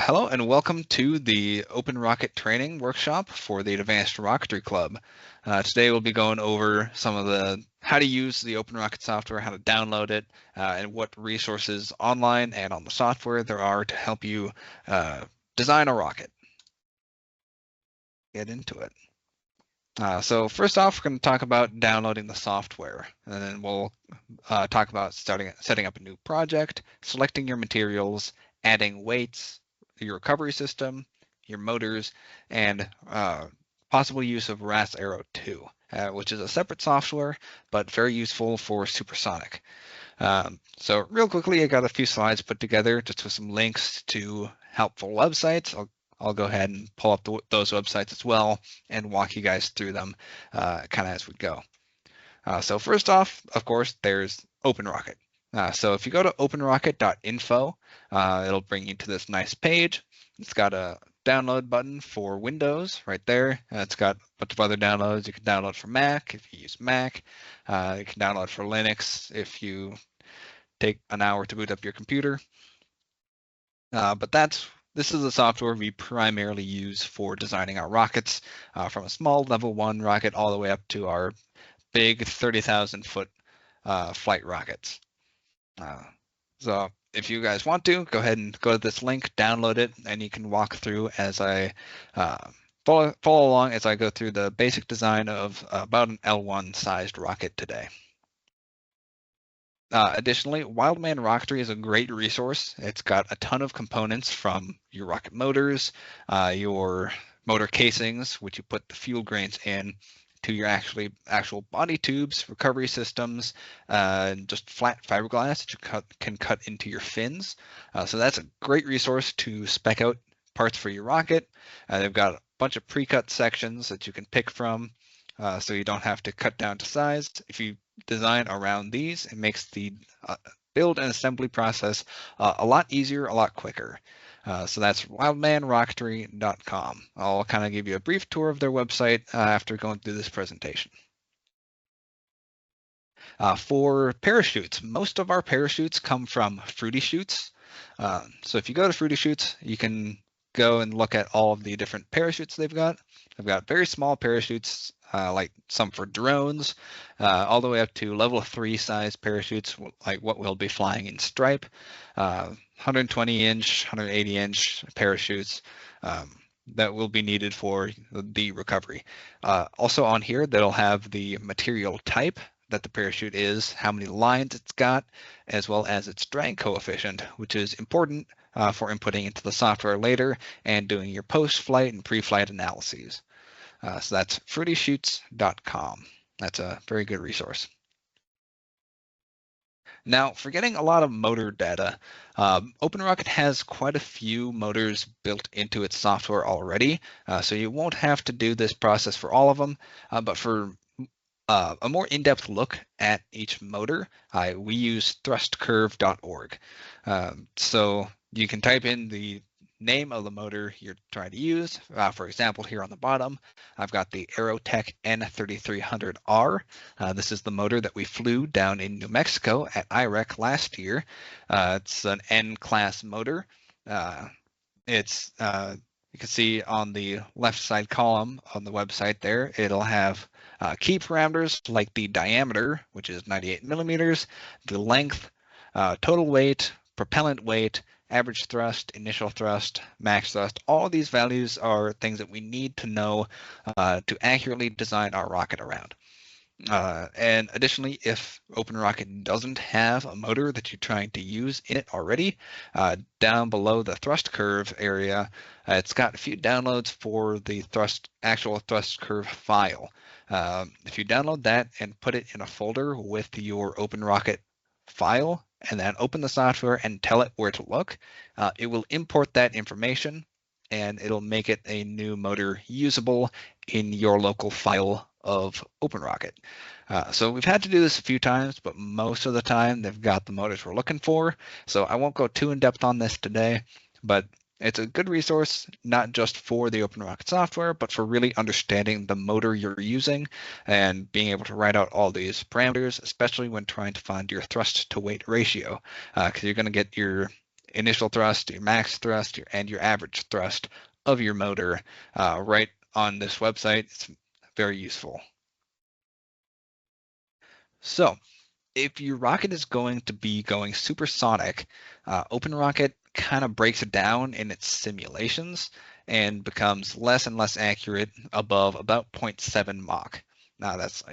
Hello and welcome to the OpenRocket training workshop for the Advanced Rocketry Club. Today we'll be going over some of the how to use the OpenRocket software, how to download it, and what resources online and on the software there are to help you design a rocket. Get into it. So first off, we're going to talk about downloading the software, and then we'll talk about setting up a new project, selecting your materials, adding weights, your recovery system, your motors, and possible use of RAS Aero 2, which is a separate software, but very useful for supersonic. So real quickly, I got a few slides put together just with some links to helpful websites. I'll go ahead and pull up those websites as well and walk you guys through them kind of as we go. So first off, of course, there's OpenRocket. So if you go to openrocket.info, it'll bring you to this nice page. It's got a download button for Windows right there. It's got a bunch of other downloads. You can download for Mac if you use Mac. You can download for Linux if you take an hour to boot up your computer. But this is the software we primarily use for designing our rockets, from a small level 1 rocket all the way up to our big 30,000 foot flight rockets. So if you guys want to, go ahead and go to this link, download it, and you can walk through as I follow along as I go through the basic design of about an L1 sized rocket today. Additionally, Wildman Rocketry is a great resource. It's got a ton of components from your rocket motors, your motor casings, which you put the fuel grains in, to your actual body tubes, recovery systems, just flat fiberglass that you can cut into your fins. So that's a great resource to spec out parts for your rocket. They've got a bunch of pre-cut sections that you can pick from, so you don't have to cut down to size. If you design around these, it makes the build and assembly process a lot easier, a lot quicker. So that's wildmanrocketry.com. I'll kind of give you a brief tour of their website after going through this presentation. For parachutes, most of our parachutes come from Fruity Chutes. So if you go to Fruity Chutes, you can go and look at all of the different parachutes they've got. They've got very small parachutes, like some for drones, all the way up to level 3 size parachutes, like what we'll be flying in Stripe, 120-inch, 180-inch parachutes that will be needed for the recovery. Also on here, that'll have the material type that the parachute is, how many lines it's got, as well as its drag coefficient, which is important for inputting into the software later and doing your post-flight and pre-flight analyses. So that's fruitychutes.com. That's a very good resource. Now, for getting a lot of motor data, OpenRocket has quite a few motors built into its software already, so you won't have to do this process for all of them, but for a more in-depth look at each motor, we use thrustcurve.org. So you can type in the name of the motor you're trying to use. For example, here on the bottom, I've got the Aerotech N3300R. This is the motor that we flew down in New Mexico at IREC last year. It's an N-class motor. It's you can see on the left side column on the website there, it'll have key parameters like the diameter, which is 98 millimeters, the length, total weight, propellant weight, average thrust, initial thrust, max thrust. All these values are things that we need to know to accurately design our rocket around. And additionally, if OpenRocket doesn't have a motor that you're trying to use in it already, down below the thrust curve area, it's got a few downloads for the actual thrust curve file. If you download that and put it in a folder with your OpenRocket file, and then open the software and tell it where to look, it will import that information and it'll make it a new motor usable in your local file of OpenRocket. So we've had to do this a few times, but most of the time they've got the motors we're looking for. So I won't go too in depth on this today, but it's a good resource, not just for the OpenRocket software, but for really understanding the motor you're using and being able to write out all these parameters, especially when trying to find your thrust to weight ratio, because you're going to get your initial thrust, your max thrust, and your average thrust of your motor right on this website. It's very useful. So if your rocket is going to be going supersonic, OpenRocket kind of breaks it down in its simulations and becomes less and less accurate above about 0.7 Mach. Now that's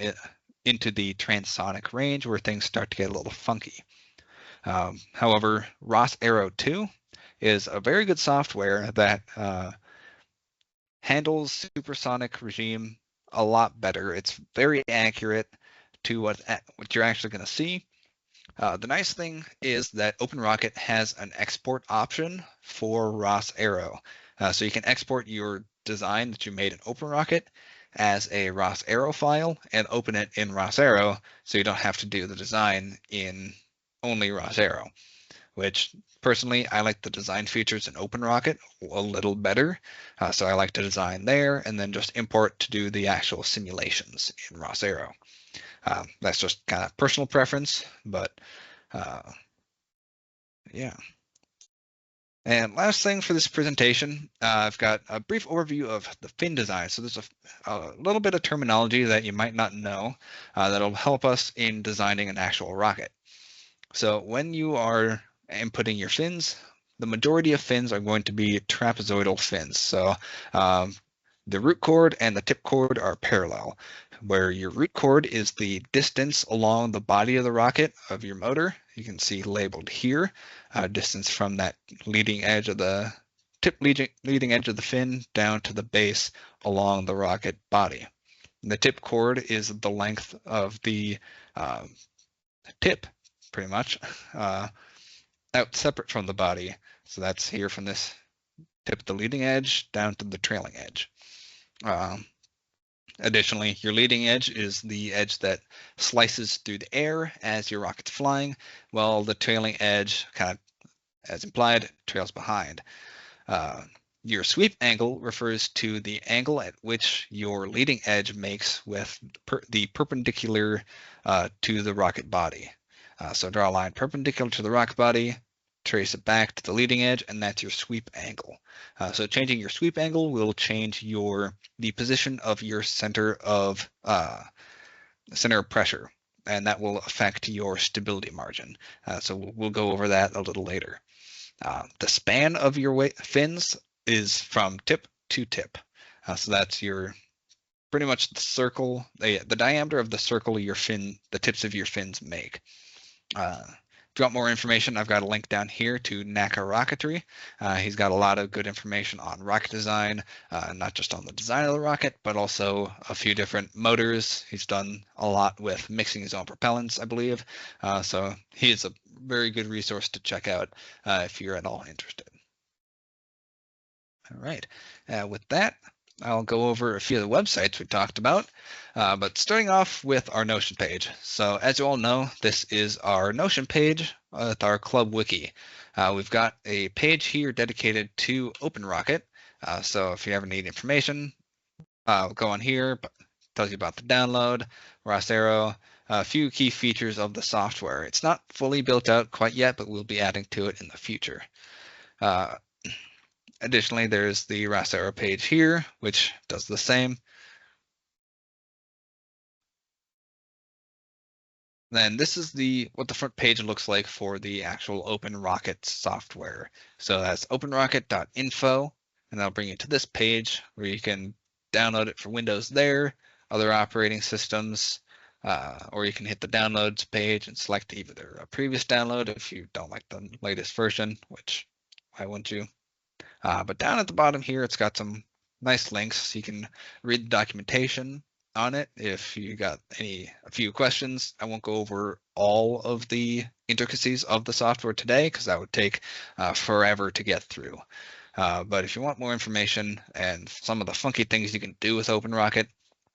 into the transonic range where things start to get a little funky. However, ROS Aero 2 is a very good software that handles supersonic regime a lot better. It's very accurate to what you're actually going to see. The nice thing is that OpenRocket has an export option for ROS Aero. So you can export your design that you made in OpenRocket as a ROS Aero file and open it in ROS Aero so you don't have to do the design in only ROS Aero, which personally I like the design features in OpenRocket a little better. So I like to design there and then just import to do the actual simulations in ROS Aero. That's just kind of personal preference, but yeah. And last thing for this presentation, I've got a brief overview of the fin design. So there's a little bit of terminology that you might not know that'll help us in designing an actual rocket. So when you are inputting your fins, the majority of fins are going to be trapezoidal fins. So the root chord and the tip chord are parallel, where your root chord is the distance along the body of the rocket of your motor. You can see labeled here, distance from that leading edge of the leading edge of the fin down to the base along the rocket body. And the tip chord is the length of the tip, pretty much, out separate from the body. So that's here from this tip of the leading edge down to the trailing edge. Additionally, your leading edge is the edge that slices through the air as your rocket's flying, while the trailing edge, kind of as implied, trails behind. Your sweep angle refers to the angle at which your leading edge makes with the perpendicular to the rocket body. So draw a line perpendicular to the rocket body, trace it back to the leading edge, and that's your sweep angle. So changing your sweep angle will change the position of your center of pressure, and that will affect your stability margin. So we'll go over that a little later. The span of your fins is from tip to tip. So that's pretty much the circle, the diameter of the circle the tips of your fins make. If you want more information, I've got a link down here to NACA Rocketry. He's got a lot of good information on rocket design, not just on the design of the rocket, but also a few different motors. He's done a lot with mixing his own propellants, I believe. So he is a very good resource to check out if you're at all interested. All right, with that, I'll go over a few of the websites we talked about, but starting off with our Notion page. So as you all know, this is our Notion page with our club wiki. We've got a page here dedicated to OpenRocket. So if you ever need information, go on here. It tells you about the download, ROS Aero, a few key features of the software. It's not fully built out quite yet, but we'll be adding to it in the future. Additionally, there's the ROS Aero page here, which does the same. Then this is what the front page looks like for the actual OpenRocket software. So that's openrocket.info, and that'll bring you to this page where you can download it for Windows there, other operating systems, or you can hit the downloads page and select either a previous download if you don't like the latest version, which why wouldn't you? But down at the bottom here, it's got some nice links. So you can read the documentation on it if you got a few questions. I won't go over all of the intricacies of the software today because that would take forever to get through. But if you want more information and some of the funky things you can do with OpenRocket,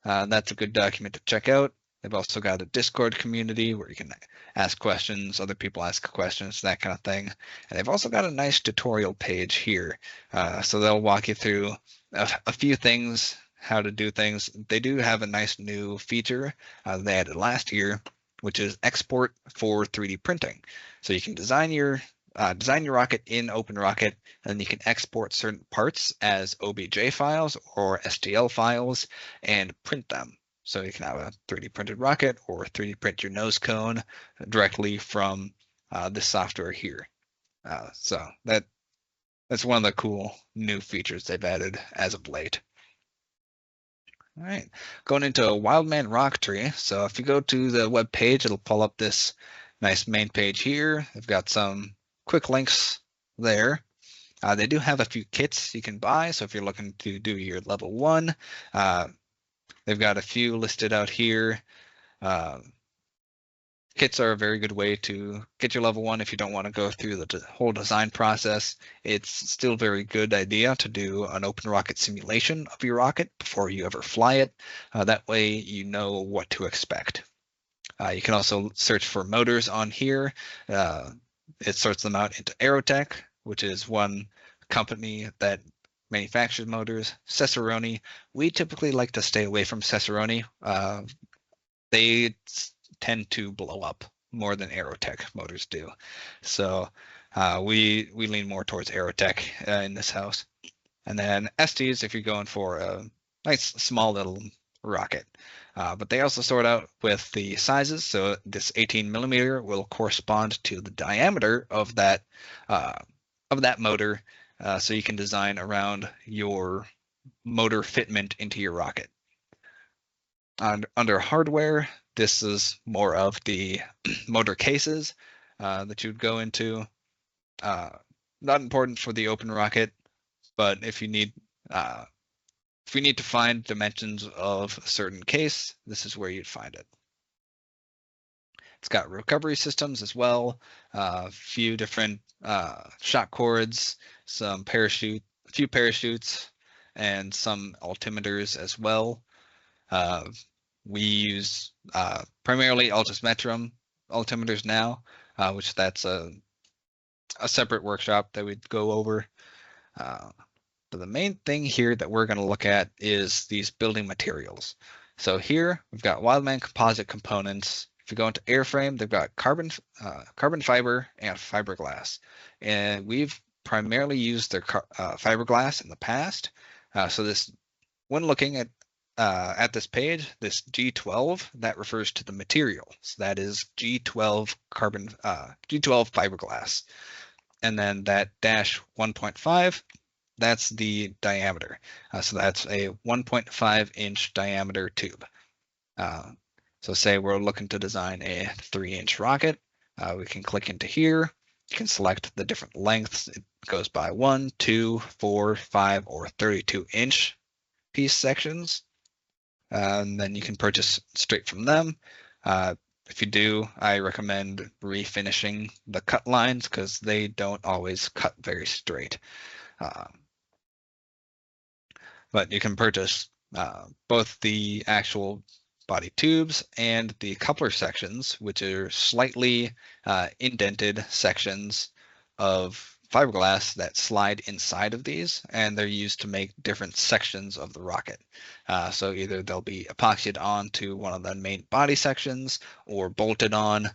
that's a good document to check out. They've also got a Discord community where you can ask questions, other people ask questions, that kind of thing. And they've also got a nice tutorial page here. So they'll walk you through a few things, how to do things. They do have a nice new feature they added last year, which is export for 3D printing. So you can design your design your rocket in OpenRocket, and you can export certain parts as OBJ files or STL files and print them. So you can have a 3D printed rocket or 3D print your nose cone directly from this software here. So that's one of the cool new features they've added as of late. All right, going into Wildman Rocketry. So if you go to the web page, it'll pull up this nice main page here. They've got some quick links there. They do have a few kits you can buy. So if you're looking to do your level 1, they've got a few listed out here. Kits are a very good way to get your level 1 if you don't want to go through the whole design process. It's still a very good idea to do an OpenRocket simulation of your rocket before you ever fly it. That way you know what to expect. You can also search for motors on here. It sorts them out into Aerotech, which is one company that manufactures motors. Cesaroni, we typically like to stay away from Cesaroni. They tend to blow up more than Aerotech motors do. So we lean more towards Aerotech in this house. And then Estes if you're going for a nice small little rocket. But they also sort out with the sizes. So this 18 millimeter will correspond to the diameter of that motor. So you can design around your motor fitment into your rocket. Under hardware, this is more of the motor cases that you'd go into. Not important for the OpenRocket, but if you need to find dimensions of a certain case, this is where you'd find it. It's got recovery systems as well, a few different shock cords, some a few parachutes, and some altimeters as well. We use primarily Altimetrum altimeters now, which that's a separate workshop that we'd go over. But the main thing here that we're going to look at is these building materials. So here we've got Wildman composite components. If you go into airframe, they've got carbon fiber and fiberglass. And we've primarily used their fiberglass in the past. So this, when looking at this page, this G12, that refers to the material. So that is G12 G12 fiberglass. And then that dash 1.5, that's the diameter. So that's a 1.5 inch diameter tube. So say we're looking to design a 3-inch rocket. We can click into here. You can select the different lengths. It goes by 1, 2, 4, 5, or 32-inch piece sections. And then you can purchase straight from them. If you do, I recommend refinishing the cut lines because they don't always cut very straight. But you can purchase both the actual body tubes and the coupler sections, which are slightly indented sections of fiberglass that slide inside of these, and they're used to make different sections of the rocket. So either they'll be epoxied onto one of the main body sections or bolted on,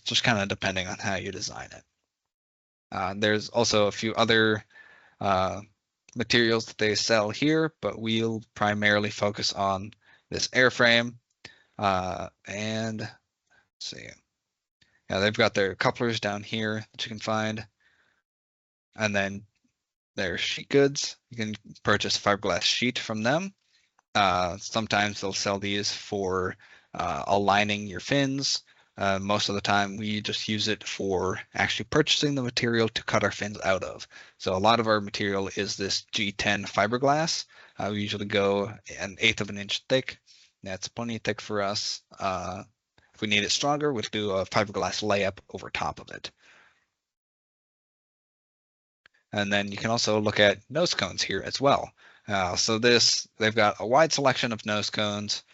just kind of depending on how you design it. There's also a few other materials that they sell here, but we'll primarily focus on this airframe. And let's see. Yeah, they've got their couplers down here that you can find. And then their sheet goods, you can purchase a fiberglass sheet from them. Sometimes they'll sell these for aligning your fins. Most of the time we just use it for actually purchasing the material to cut our fins out of. So a lot of our material is this G10 fiberglass. We usually go 1/8 of an inch thick. That's plenty thick for us. If we need it stronger, we'll do a fiberglass layup over top of it. And then you can also look at nose cones here as well. So they've got a wide selection of nose cones.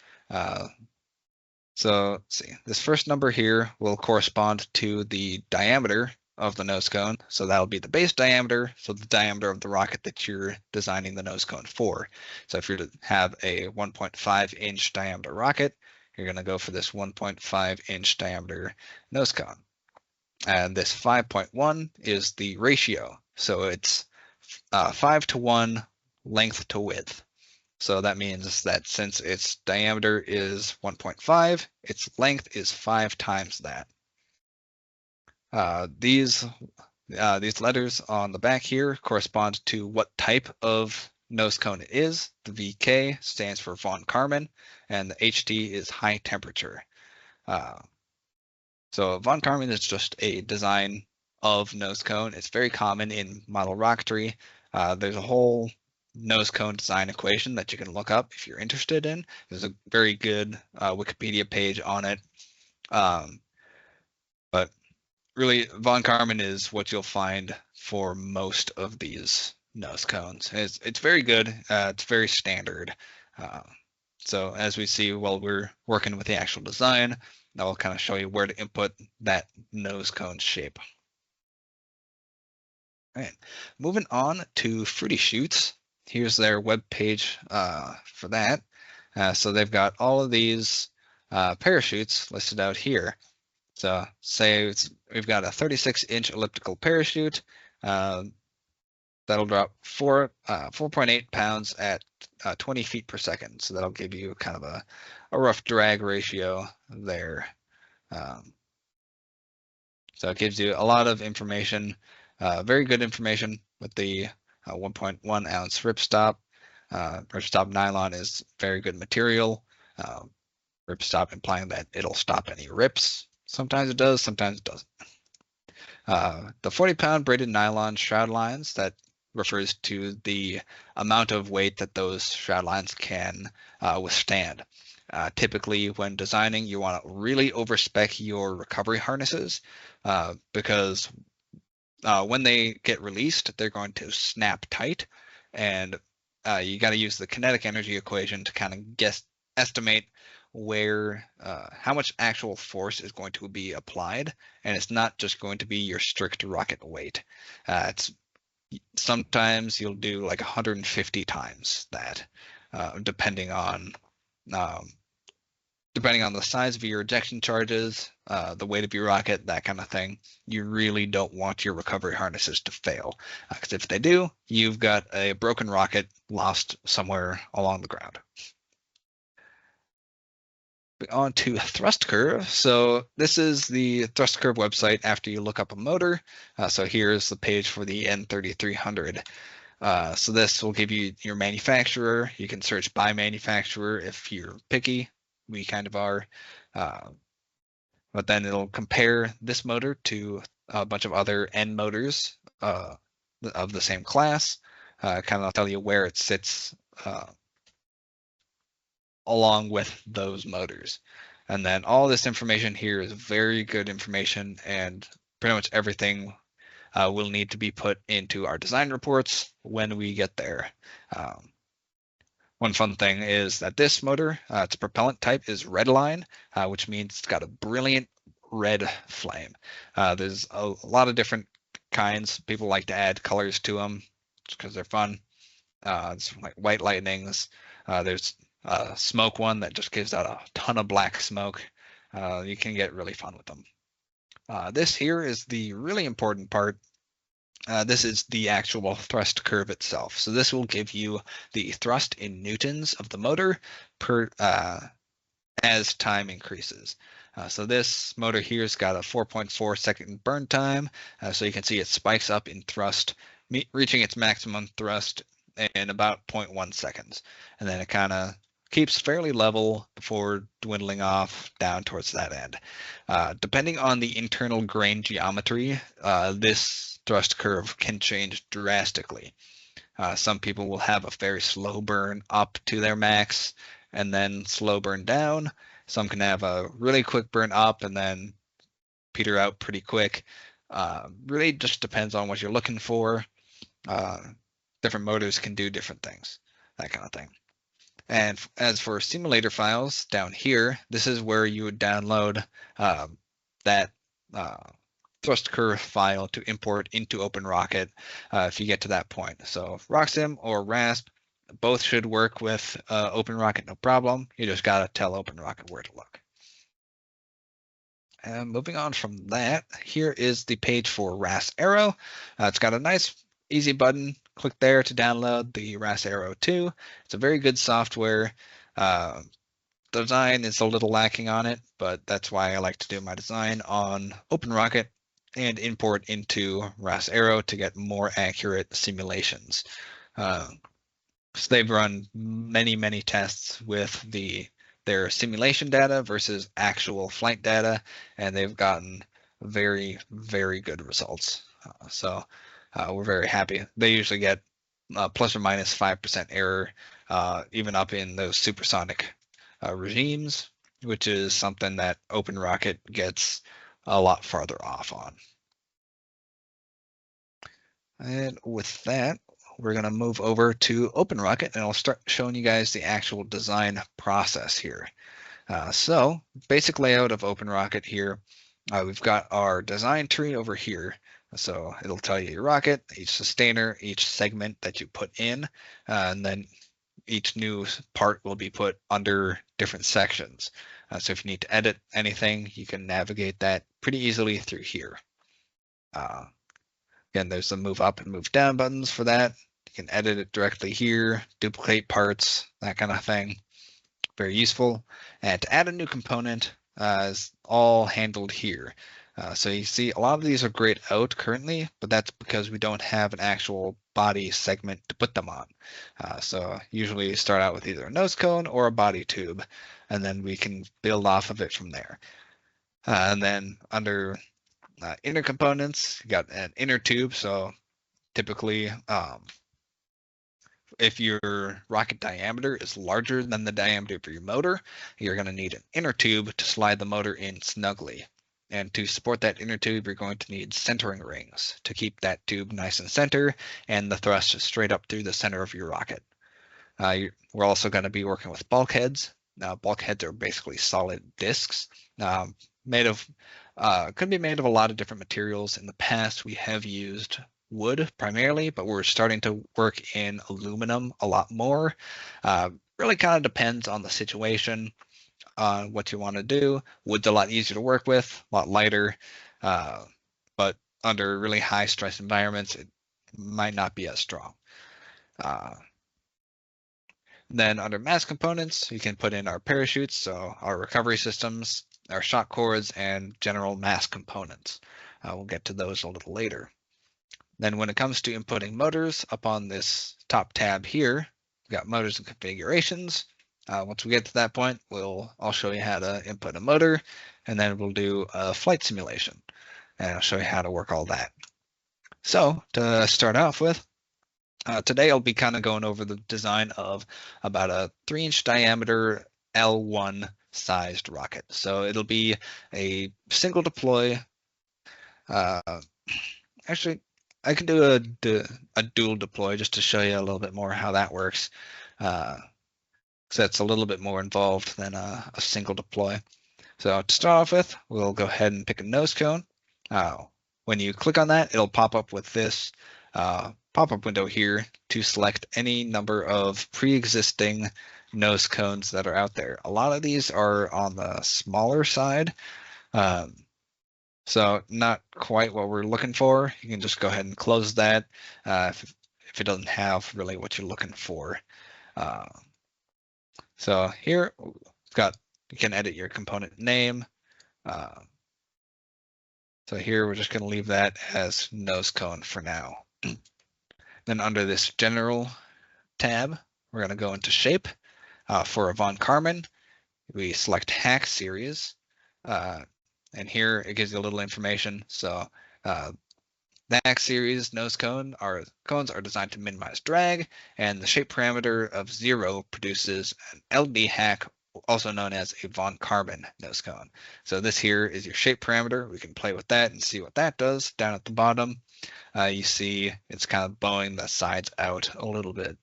So let's see, this first number here will correspond to the diameter of the nose cone. So that'll be the base diameter, so the diameter of the rocket that you're designing the nose cone for. So if you're to have a 1.5 inch diameter rocket, you're going to go for this 1.5 inch diameter nose cone. And this 5.1 is the ratio. So it's 5 to 1 length to width. So that means that since its diameter is 1.5, its length is 5 times that. These letters on the back here correspond to what type of nose cone it is. The VK stands for von Karman, and the HT is high temperature. So von Karman is just a design of nose cone. It's very common in model rocketry. There's a whole nose cone design equation that you can look up if you're interested in. There's a very good Wikipedia page on it. But really, von Karman is what you'll find for most of these nose cones. It's very good. It's very standard. Uh, so as we see while we're working with the actual design, I'll kind of show you where to input that nose cone shape. All right, moving on to Fruity Shoots. Here's their web page for that. So they've got all of these parachutes listed out here. So say we've got a 36-inch elliptical parachute. That'll drop 4.8 pounds at 20 feet per second. So that'll give you kind of a rough drag ratio there. So it gives you a lot of information, very good information with the 1.1 ounce ripstop. Ripstop nylon is very good material. Ripstop implying that it'll stop any rips. Sometimes it does, sometimes it doesn't. The 40-pound braided nylon shroud lines, that refers to the amount of weight that those shroud lines can withstand. Typically, when designing, you want to really overspec your recovery harnesses because when they get released, they're going to snap tight, and you got to use the kinetic energy equation to kind of estimate where how much actual force is going to be applied, and it's not just going to be your strict rocket weight. It's sometimes you'll do like 150 times that, depending on the size of your ejection charges, the weight of your rocket, that kind of thing. You really don't want your recovery harnesses to fail, because if they do, you've got a broken rocket lost somewhere along the ground. On to thrust curve. So this is the thrust curve website after you look up a motor. So here's the page for the N3300. So this will give you your manufacturer. You can search by manufacturer if you're picky. We kind of are. But then it'll compare this motor to a bunch of other N motors of the same class. Kind of tell you where it sits along with those motors. And then all this information here is very good information, and pretty much everything will need to be put into our design reports when we get there. One fun thing is that this motor, its propellant type is redline, which means it's got a brilliant red flame. There's a lot of different kinds. People like to add colors to them just because they're fun. It's like white lightnings. There's a smoke one that just gives out a ton of black smoke. You can get really fun with them. This here is the really important part. This is the actual thrust curve itself. So this will give you the thrust in newtons of the motor per as time increases. So this motor here's got a 4.4 second burn time. So you can see it spikes up in thrust, reaching its maximum thrust in about 0.1 seconds. And then it kind of keeps fairly level before dwindling off down towards that end. Depending on the internal grain geometry, this thrust curve can change drastically. Some people will have a very slow burn up to their max and then slow burn down. Some can have a really quick burn up and then peter out pretty quick. Really just depends on what you're looking for. Different motors can do different things, that kind of thing. And as for simulator files down here, this is where you would download that thrust curve file to import into OpenRocket if you get to that point. So RockSim or RASP, both should work with OpenRocket, no problem. You just got to tell OpenRocket where to look. And moving on from that, here is the page for RAS Arrow. It's got a nice, easy button. Click there to download the RAS Arrow 2. It's a very good software. Uh, Design is a little lacking on it, but that's why I like to do my design on OpenRocket and import into RAS Arrow to get more accurate simulations. Uh, so they've run many tests with their simulation data versus actual flight data, and they've gotten very good results. We're very happy. They usually get plus or minus 5% error, even up in those supersonic regimes, which is something that OpenRocket gets a lot farther off on. And with that, we're going to move over to OpenRocket, and I'll start showing you guys the actual design process here. So basic layout of OpenRocket here. We've got our design tree over here. So it'll tell you your rocket, each sustainer, each segment that you put in, and then each new part will be put under different sections. So if you need to edit anything, you can navigate that pretty easily through here. Again, there's the move up and move down buttons for that. You can edit it directly here, duplicate parts, that kind of thing. Very useful. And to add a new component is all handled here. So you see a lot of these are grayed out currently, but that's because we don't have an actual body segment to put them on. So usually you start out with either a nose cone or a body tube, and then we can build off of it from there. And then under inner components, you got an inner tube. So typically, if your rocket diameter is larger than the diameter of your motor, you're going to need an inner tube to slide the motor in snugly. And to support that inner tube, you're going to need centering rings to keep that tube nice and center and the thrust straight up through the center of your rocket. We're also going to be working with bulkheads. Now, bulkheads are basically solid discs could be made of a lot of different materials. In the past, we have used wood primarily, but we're starting to work in aluminum a lot more. Really kind of depends on the situation, on what you want to do. Wood's a lot easier to work with, a lot lighter, but under really high stress environments, it might not be as strong. Then under mass components, you can put in our parachutes, so our recovery systems, our shock cords, and general mass components. We'll get to those a little later. Then when it comes to inputting motors, up on this top tab here, we've got motors and configurations. Once we get to that point, I'll show you how to input a motor, and then we'll do a flight simulation, and I'll show you how to work all that. So to start off with, today I'll be kind of going over the design of about a 3-inch diameter L1 sized rocket. So it'll be a single deploy. Actually, I can do a dual deploy just to show you a little bit more how that works. So that's a little bit more involved than a single deploy. So to start off with, we'll go ahead and pick a nose cone. When you click on that, it'll pop up with this pop-up window here to select any number of pre-existing nose cones that are out there. A lot of these are on the smaller side, so not quite what we're looking for. You can just go ahead and close that if it doesn't have really what you're looking for. So here you can edit your component name. So here we're just going to leave that as nose cone for now. Then under this general tab, we're going to go into shape. For a von Karman, we select hack series. And here it gives you a little information. So the hack series nose cones are designed to minimize drag, and the shape parameter of 0 produces an LB hack, also known as a von Karman nose cone. So this here is your shape parameter. We can play with that and see what that does. Down at the bottom, you see it's kind of bowing the sides out a little bit,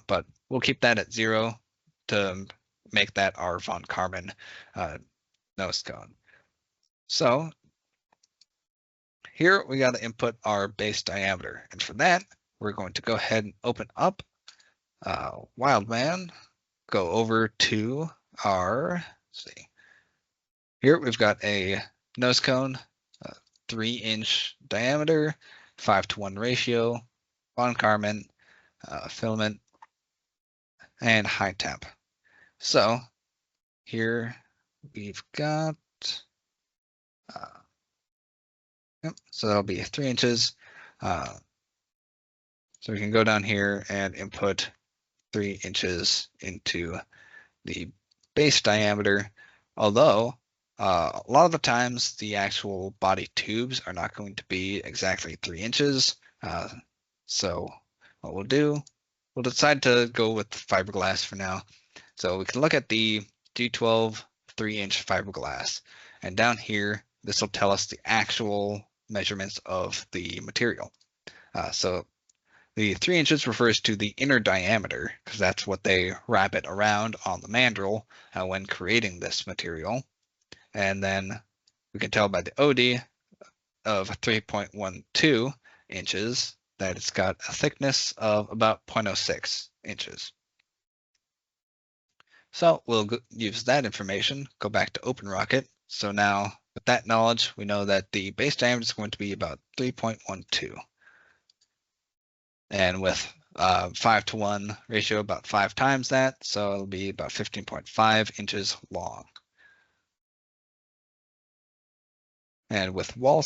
but we'll keep that at 0 to make that our von Karman nose cone. So here we got to input our base diameter, and for that we're going to go ahead and open up Wildman, go over to our Here we've got a nose cone, 3-inch diameter, 5:1 ratio, bond carbon, filament, and high temp. So here we've got, yep, so that'll be 3 inches. So we can go down here and input 3 inches into the base diameter, although a lot of the times the actual body tubes are not going to be exactly 3 inches. So what we'll do, we'll decide to go with fiberglass for now. So we can look at the D12 3-inch fiberglass, and down here, this will tell us the actual measurements of the material. So the 3 inches refers to the inner diameter, because that's what they wrap it around on the mandrel when creating this material. And then we can tell by the OD of 3.12 inches that it's got a thickness of about 0.06 inches. So we'll use that information, go back to OpenRocket. So now with that knowledge, we know that the base diameter is going to be about 3.12. And with 5:1 ratio, about 5 times that, so it'll be about 15.5 inches long. And with wall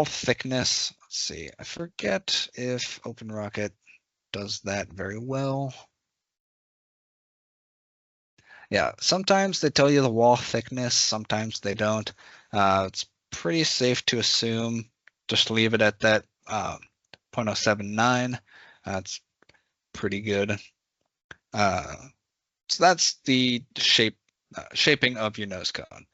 thickness, let's see, I forget if OpenRocket does that very well. Yeah, sometimes they tell you the wall thickness, sometimes they don't. It's pretty safe to assume, just leave it at that 0.079. That's pretty good. So that's the shaping of your nose cone.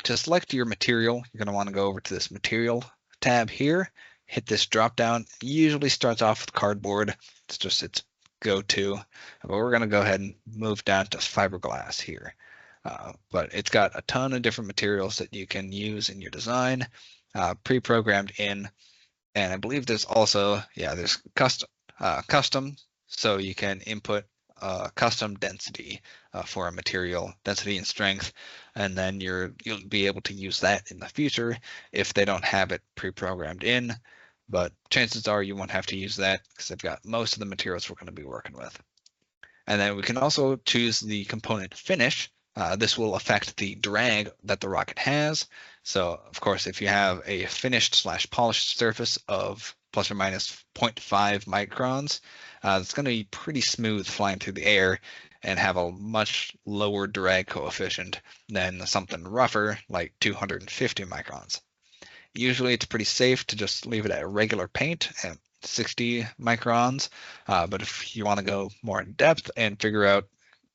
To select your material, you're going to want to go over to this material tab here, hit this drop down. It usually starts off with cardboard. It's just its go-to, but we're going to go ahead and move down to fiberglass here. But it's got a ton of different materials that you can use in your design, pre-programmed in, and I believe there's also, yeah, there's custom, so you can input custom density for a material, density and strength, and then you'll be able to use that in the future if they don't have it pre-programmed in. But chances are you won't have to use that because they've got most of the materials we're going to be working with. And then we can also choose the component finish. This will affect the drag that the rocket has. So of course, if you have a finished / polished surface of plus or minus 0.5 microns, it's going to be pretty smooth flying through the air and have a much lower drag coefficient than something rougher like 250 microns. Usually it's pretty safe to just leave it at regular paint at 60 microns, but if you want to go more in depth and figure out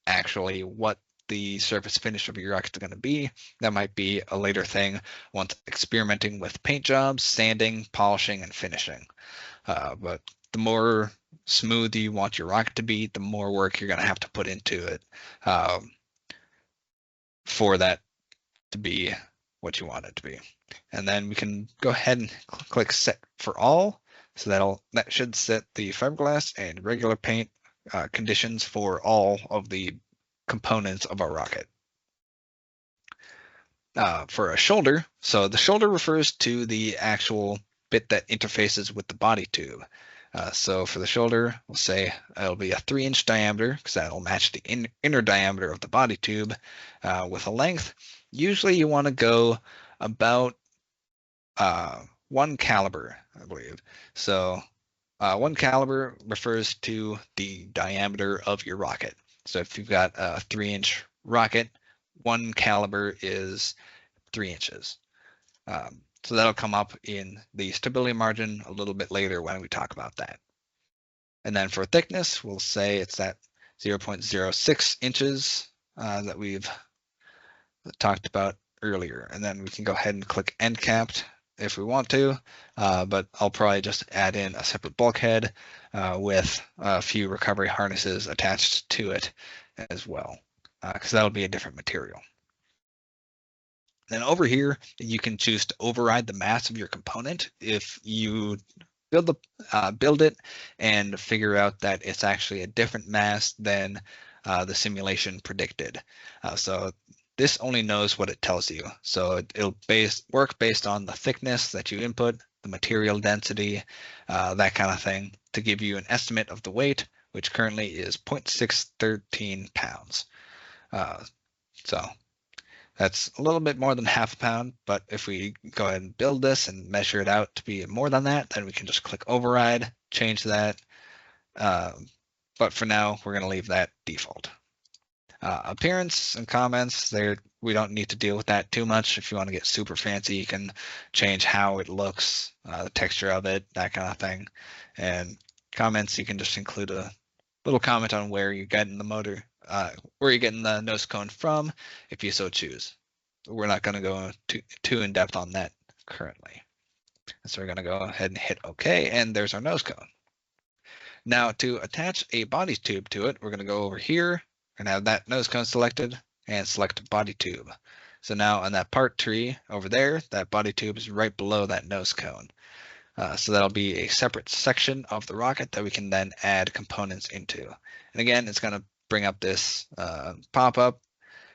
actually what the surface finish of your rocket is going to be, that might be a later thing once experimenting with paint jobs, sanding, polishing, and finishing. But the more smooth you want your rocket to be, the more work you're going to have to put into it for that to be what you want it to be. And then we can go ahead and click set for all. So that should set the fiberglass and regular paint conditions for all of the components of our rocket. For a shoulder, so the shoulder refers to the actual bit that interfaces with the body tube. So for the shoulder, we'll say it'll be a 3-inch diameter because that'll match the inner diameter of the body tube with a length. Usually you want to go about 1 caliber, I believe. So 1 caliber refers to the diameter of your rocket. So if you've got a 3-inch rocket, 1 caliber is 3 inches. So that'll come up in the stability margin a little bit later when we talk about that. And then for thickness, we'll say it's that 0.06 inches that we've talked about earlier. And then we can go ahead and click end capped if we want to, but I'll probably just add in a separate bulkhead with a few recovery harnesses attached to it as well, because that'll be a different material. Then over here, you can choose to override the mass of your component if you build it and figure out that it's actually a different mass than the simulation predicted. So this only knows what it tells you. So it'll work based on the thickness that you input, the material density, that kind of thing, to give you an estimate of the weight, which currently is 0.613 pounds. So that's a little bit more than half a pound, but if we go ahead and build this and measure it out to be more than that, then we can just click override, change that. But for now, we're going to leave that default. Appearance and comments, we don't need to deal with that too much. If you want to get super fancy, you can change how it looks, the texture of it, that kind of thing. And comments, you can just include a little comment on where you're getting the motor, where you're getting the nose cone from, if you so choose. We're not going to go too in depth on that currently. So we're going to go ahead and hit OK, and there's our nose cone. Now to attach a body tube to it, we're going to go over here and have that nose cone selected and select body tube. So now on that part tree over there, that body tube is right below that nose cone. So that'll be a separate section of the rocket that we can then add components into. And again, it's going to bring up this pop-up.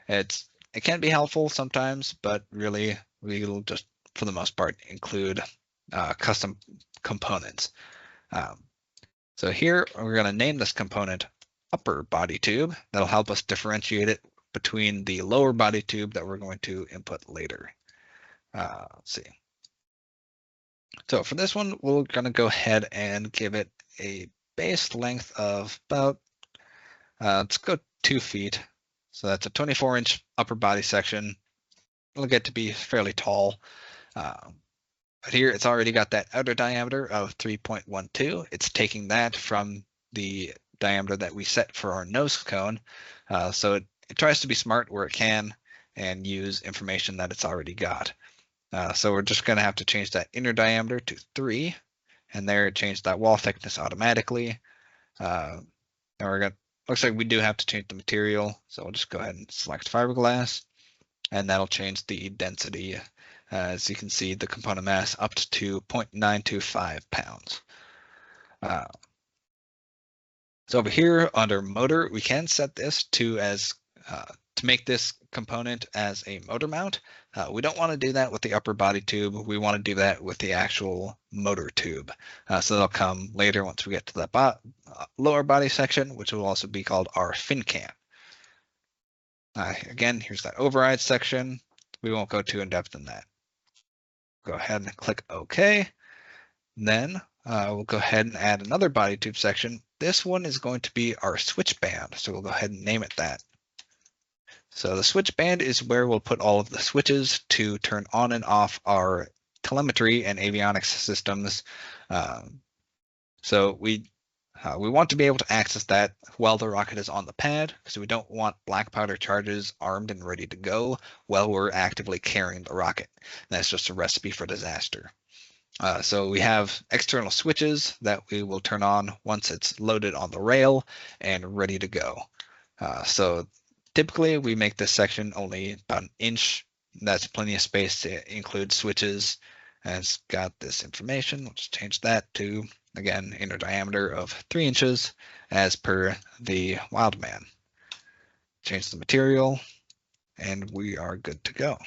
It can be helpful sometimes, but really we'll just, for the most part, include custom components. So here we're going to name this component upper body tube. That'll help us differentiate it between the lower body tube that we're going to input later. Let's see. So for this one, we're going to go ahead and give it a base length of about, let's go 2 feet. So that's a 24-inch upper body section. It'll get to be fairly tall. But here it's already got that outer diameter of 3.12. It's taking that from the diameter that we set for our nose cone. So it tries to be smart where it can and use information that it's already got. So we're just going to have to change that inner diameter to 3, and there it changed that wall thickness automatically. And looks like we do have to change the material, so we'll just go ahead and select fiberglass, and that'll change the density. As you can see, the component mass up to 0.925 pounds. So over here under motor, we can set this to make this component as a motor mount. We don't want to do that with the upper body tube. We want to do that with the actual motor tube. So that'll come later once we get to the lower body section, which will also be called our fin cam. Again, here's that override section. We won't go too in depth in that. Go ahead and click OK. Then we'll go ahead and add another body tube section. This one is going to be our switch band, so we'll go ahead and name it that. So the switch band is where we'll put all of the switches to turn on and off our telemetry and avionics systems. So we want to be able to access that while the rocket is on the pad, because we don't want black powder charges armed and ready to go while we're actively carrying the rocket. That's just a recipe for disaster. So we have external switches that we will turn on once it's loaded on the rail and ready to go. So typically we make this section only about 1 inch. That's plenty of space to include switches. And it's got this information. We'll just change that to, again, inner diameter of 3 inches as per the Wildman. Change the material and we are good to go.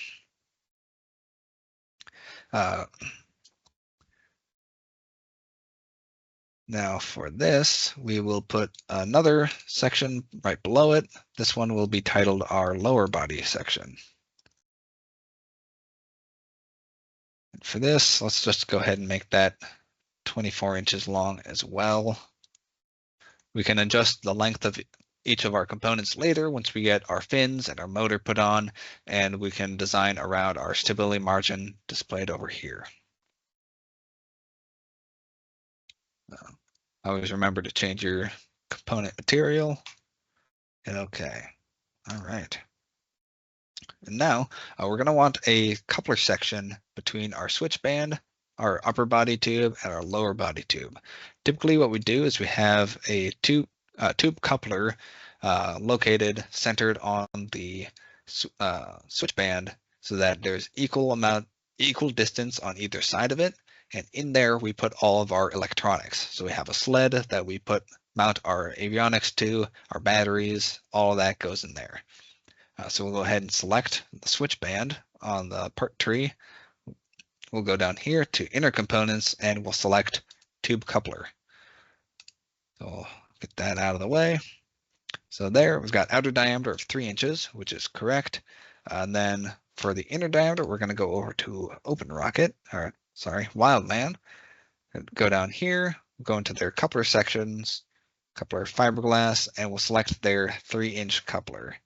Now for this, we will put another section right below it. This one will be titled our lower body section. And for this, let's just go ahead and make that 24 inches long as well. We can adjust the length of each of our components later once we get our fins and our motor put on, and we can design around our stability margin displayed over here. Always remember to change your component material. And okay, all right. And now we're going to want a coupler section between our switch band, our upper body tube, and our lower body tube. Typically what we do is we have a tube coupler located centered on the switch band so that there's equal distance on either side of it. And in there, we put all of our electronics. So we have a sled that we mount our avionics to, our batteries, all of that goes in there. So we'll go ahead and select the switch band on the part tree. We'll go down here to inner components and we'll select tube coupler. So we'll get that out of the way. So there we've got outer diameter of 3 inches, which is correct. And then for the inner diameter, we're going to go over to OpenRocket, or sorry, Wildman. Go down here, go into their coupler sections, coupler fiberglass, and we'll select their 3-inch coupler.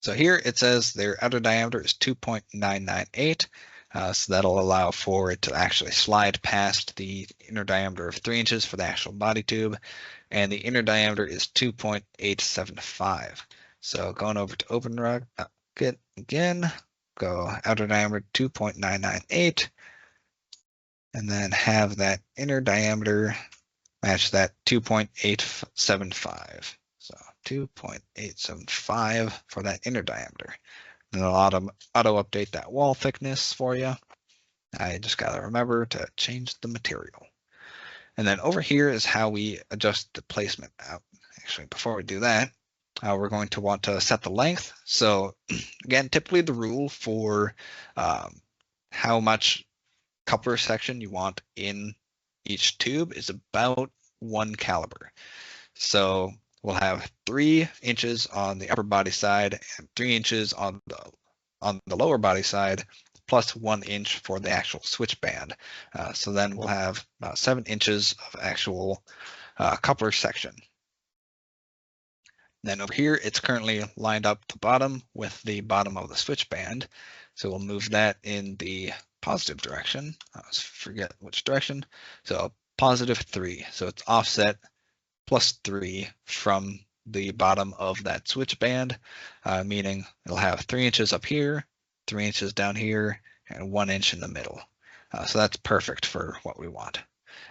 So here it says their outer diameter is 2.998, so that'll allow for it to actually slide past the inner diameter of 3 inches for the actual body tube, and the inner diameter is 2.875. So going over to OpenRocket again, go outer diameter 2.998, and then have that inner diameter match that 2.875. So 2.875 for that inner diameter. And it'll auto update that wall thickness for you. I just got to remember to change the material. And then over here is how we adjust the placement. Actually, before we do that, we're going to want to set the length. So again, typically the rule for how much coupler section you want in each tube is about 1 caliber. So we'll have 3 inches on the upper body side and 3 inches on the lower body side, plus 1 inch for the actual switch band. So then we'll have about 7 inches of actual coupler section. Then over here, it's currently lined up the bottom with the bottom of the switch band. So we'll move that in the positive direction. I forget which direction. So +3. So it's offset +3 from the bottom of that switch band, meaning it'll have 3 inches up here, 3 inches down here, and 1 inch in the middle. So that's perfect for what we want.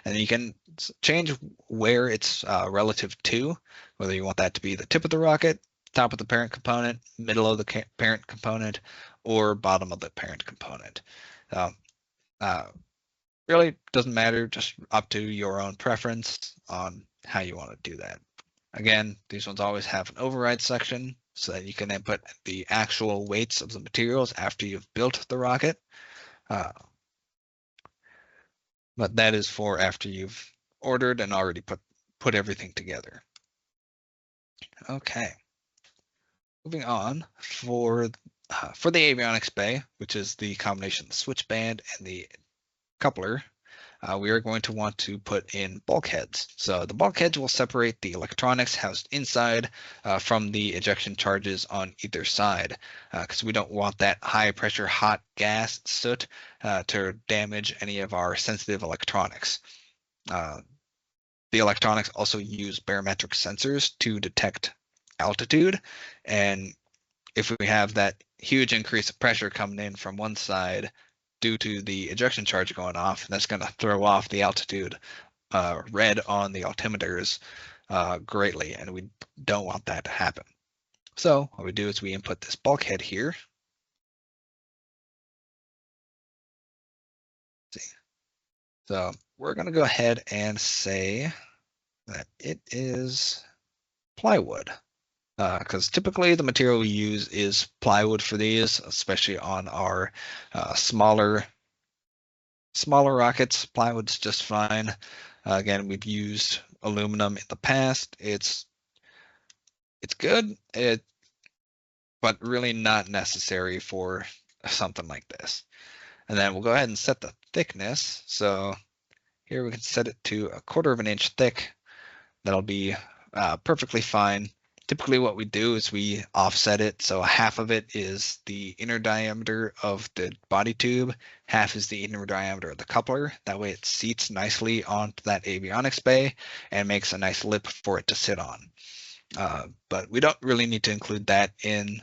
And you can change where it's relative to, whether you want that to be the tip of the rocket, top of the parent component, middle of the parent component, or bottom of the parent component. Really doesn't matter, just up to your own preference on how you want to do that. Again, these ones always have an override section so that you can then put the actual weights of the materials after you've built the rocket. But that is for after you've ordered and already put everything together. Okay. Moving on, for the avionics bay, which is the combination of the switch band and the coupler, we are going to want to put in bulkheads. So the bulkheads will separate the electronics housed inside from the ejection charges on either side, because we don't want that high pressure hot gas soot to damage any of our sensitive electronics. The electronics also use barometric sensors to detect altitude, and if we have that huge increase of pressure coming in from one side due to the ejection charge going off, that's going to throw off the altitude read on the altimeters greatly, and we don't want that to happen. So what we do is we input this bulkhead here. Let's see. So we're going to go ahead and say that it is plywood, because typically the material we use is plywood for these, especially on our smaller rockets. Plywood's just fine. Again, we've used aluminum in the past. It's good, but really not necessary for something like this. And then we'll go ahead and set the thickness. So here we can set it to 1/4 of an inch thick. That'll be perfectly fine. Typically what we do is we offset it, so half of it is the inner diameter of the body tube, half is the inner diameter of the coupler. That way it seats nicely onto that avionics bay and makes a nice lip for it to sit on. But we don't really need to include that in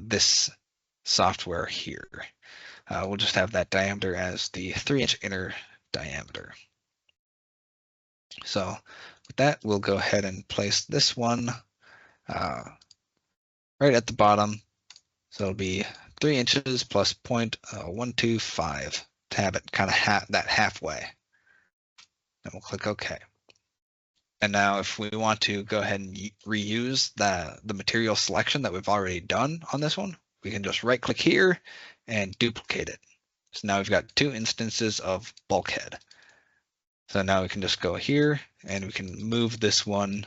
this software here. We'll just have that diameter as the 3-inch inner diameter. So with that, we'll go ahead and place this one right at the bottom. So it'll be 3 inches plus 0.125 to have it kind of that halfway. And we'll click OK. And now if we want to go ahead and reuse the material selection that we've already done on this one, we can just right click here and duplicate it. So now we've got two instances of bulkhead. So now we can just go here and we can move this one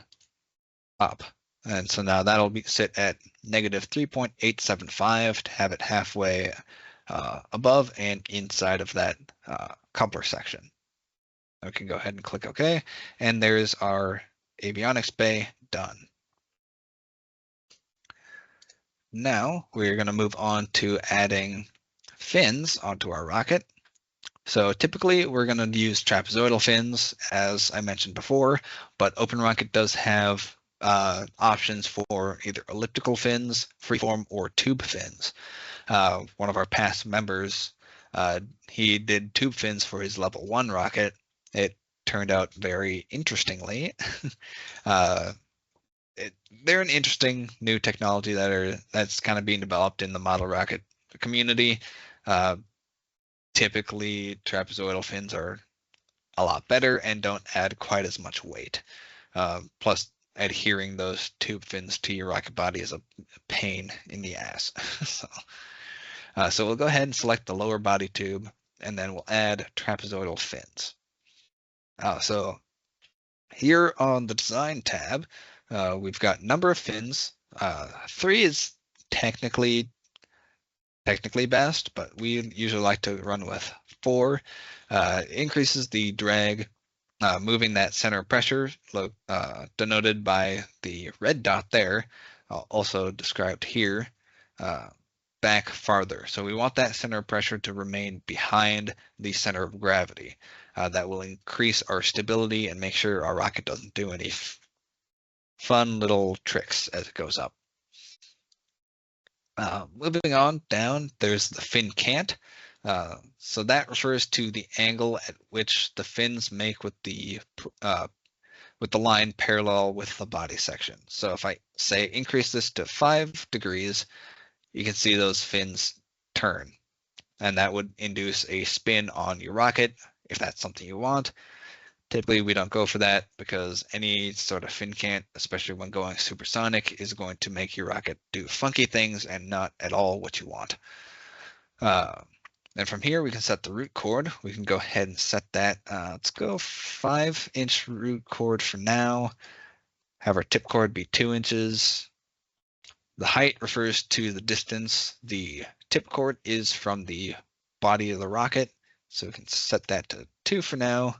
up. And so now that'll be sit at negative 3.875 to have it halfway above and inside of that coupler section. We can go ahead and click OK, and there's our avionics bay done. Now we're going to move on to adding fins onto our rocket. So typically we're going to use trapezoidal fins, as I mentioned before, but OpenRocket does have options for either elliptical fins, freeform, or tube fins. One of our past members, he did tube fins for his level 1 rocket. It turned out very interestingly. They're an interesting new technology that's kind of being developed in the model rocket community. Typically, trapezoidal fins are a lot better and don't add quite as much weight. Plus, adhering those tube fins to your rocket body is a pain in the ass. So we'll go ahead and select the lower body tube, and then we'll add trapezoidal fins. So here on the design tab, we've got number of fins. 3 is technically best, but we usually like to run with 4. Increases the drag, moving that center of pressure, denoted by the red dot there, also described here, back farther. So we want that center of pressure to remain behind the center of gravity. That will increase our stability and make sure our rocket doesn't do any fun little tricks as it goes up. Moving on down, there's the fin cant. So that refers to the angle at which the fins make with the line parallel with the body section. So if I say increase this to 5 degrees, you can see those fins turn, and that would induce a spin on your rocket if that's something you want. Typically, we don't go for that because any sort of fin cant, especially when going supersonic, is going to make your rocket do funky things and not at all what you want. And from here, we can set the root chord. We can go ahead and set that. Let's go 5-inch root chord for now. Have our tip chord be 2 inches. The height refers to the distance the tip chord is from the body of the rocket. So we can set that to 2 for now.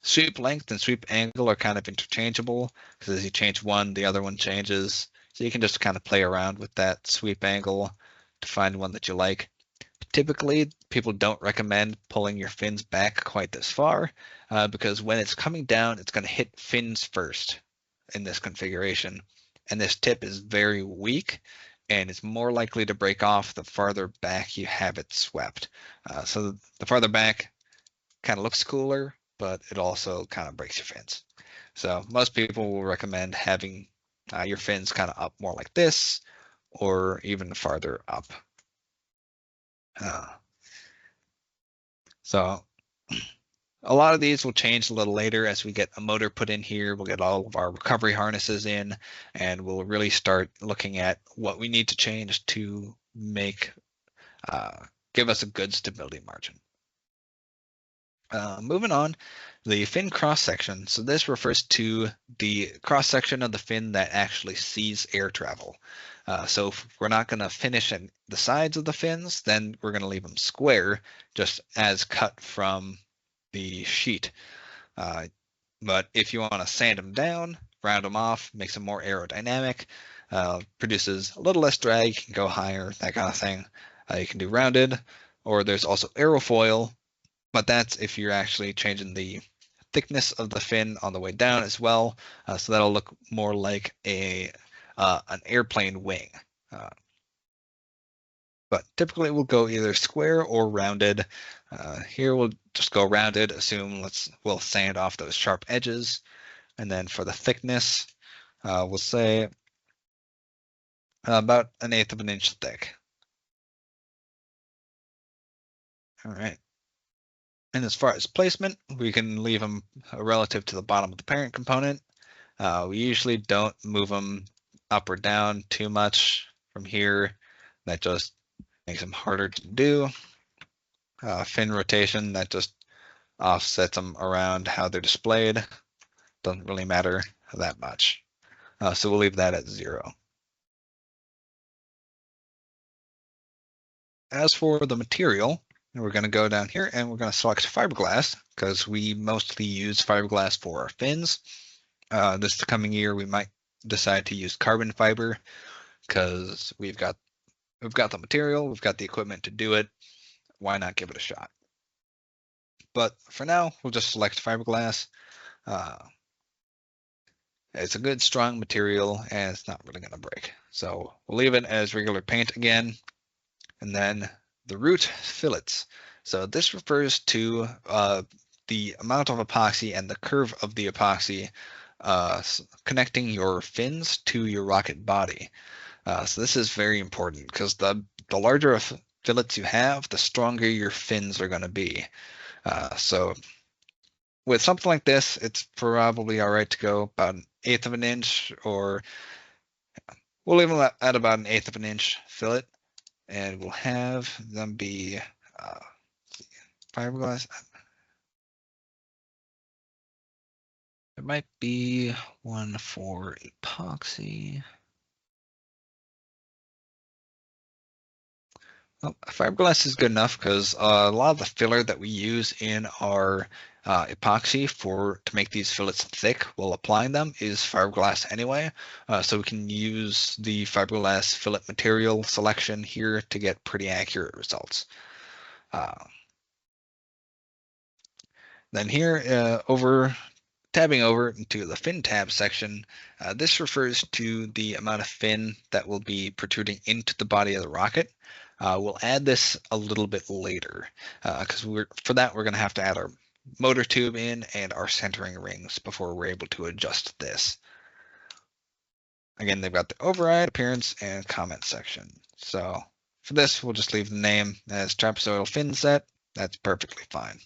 Sweep length and sweep angle are kind of interchangeable because as you change one, the other one changes. So you can just kind of play around with that sweep angle to find one that you like. Typically, people don't recommend pulling your fins back quite this far because when it's coming down, it's going to hit fins first in this configuration. And this tip is very weak and it's more likely to break off the farther back you have it swept. So the farther back kind of looks cooler, but it also kind of breaks your fins. So most people will recommend having your fins kind of up more like this or even farther up. So a lot of these will change a little later as we get a motor put in here. We'll get all of our recovery harnesses in, and we'll really start looking at what we need to change to make give us a good stability margin. Moving on, the fin cross section. So this refers to the cross section of the fin that actually sees air travel. So if we're not going to finish at the sides of the fins, then we're going to leave them square, just as cut from the sheet. But if you want to sand them down, round them off, makes them more aerodynamic, produces a little less drag, you can go higher, that kind of thing. You can do rounded, or there's also aerofoil, but that's if you're actually changing the thickness of the fin on the way down as well. So that'll look more like an airplane wing. But typically we'll go either square or rounded. Here we'll just go rounded, assume we'll sand off those sharp edges. And then for the thickness, we'll say about 1/8 of an inch thick. All right. And as far as placement, we can leave them relative to the bottom of the parent component. We usually don't move them up or down too much from here. That just makes them harder to do. Fin rotation, that just offsets them around how they're displayed. Doesn't really matter that much. So we'll leave that at 0. As for the material, we're going to go down here and we're going to select fiberglass because we mostly use fiberglass for our fins. This coming year, we might decide to use carbon fiber because we've got the material, we've got the equipment to do it. Why not give it a shot? But for now, we'll just select fiberglass. It's a good, strong material, and it's not really going to break. So we'll leave it as regular paint again. And then the root fillets. So this refers to the amount of epoxy and the curve of the epoxy connecting your fins to your rocket body. So this is very important because the larger fillets you have, the stronger your fins are going to be. So with something like this, it's probably all right to go about 1/8 of an inch, or we'll leave them at about 1/8 of an inch fillet, and we'll have them be fiberglass. There might be one for epoxy. Well, fiberglass is good enough because a lot of the filler that we use in our epoxy to make these fillets thick while applying them is fiberglass anyway. So we can use the fiberglass fillet material selection here to get pretty accurate results. Then here, tabbing over into the fin tab section, this refers to the amount of fin that will be protruding into the body of the rocket. We'll add this a little bit later because for that we're going to have to add our motor tube in and our centering rings before we're able to adjust this. Again, they've got the override, appearance, and comment section. So for this, we'll just leave the name as trapezoidal fin set. That's perfectly fine.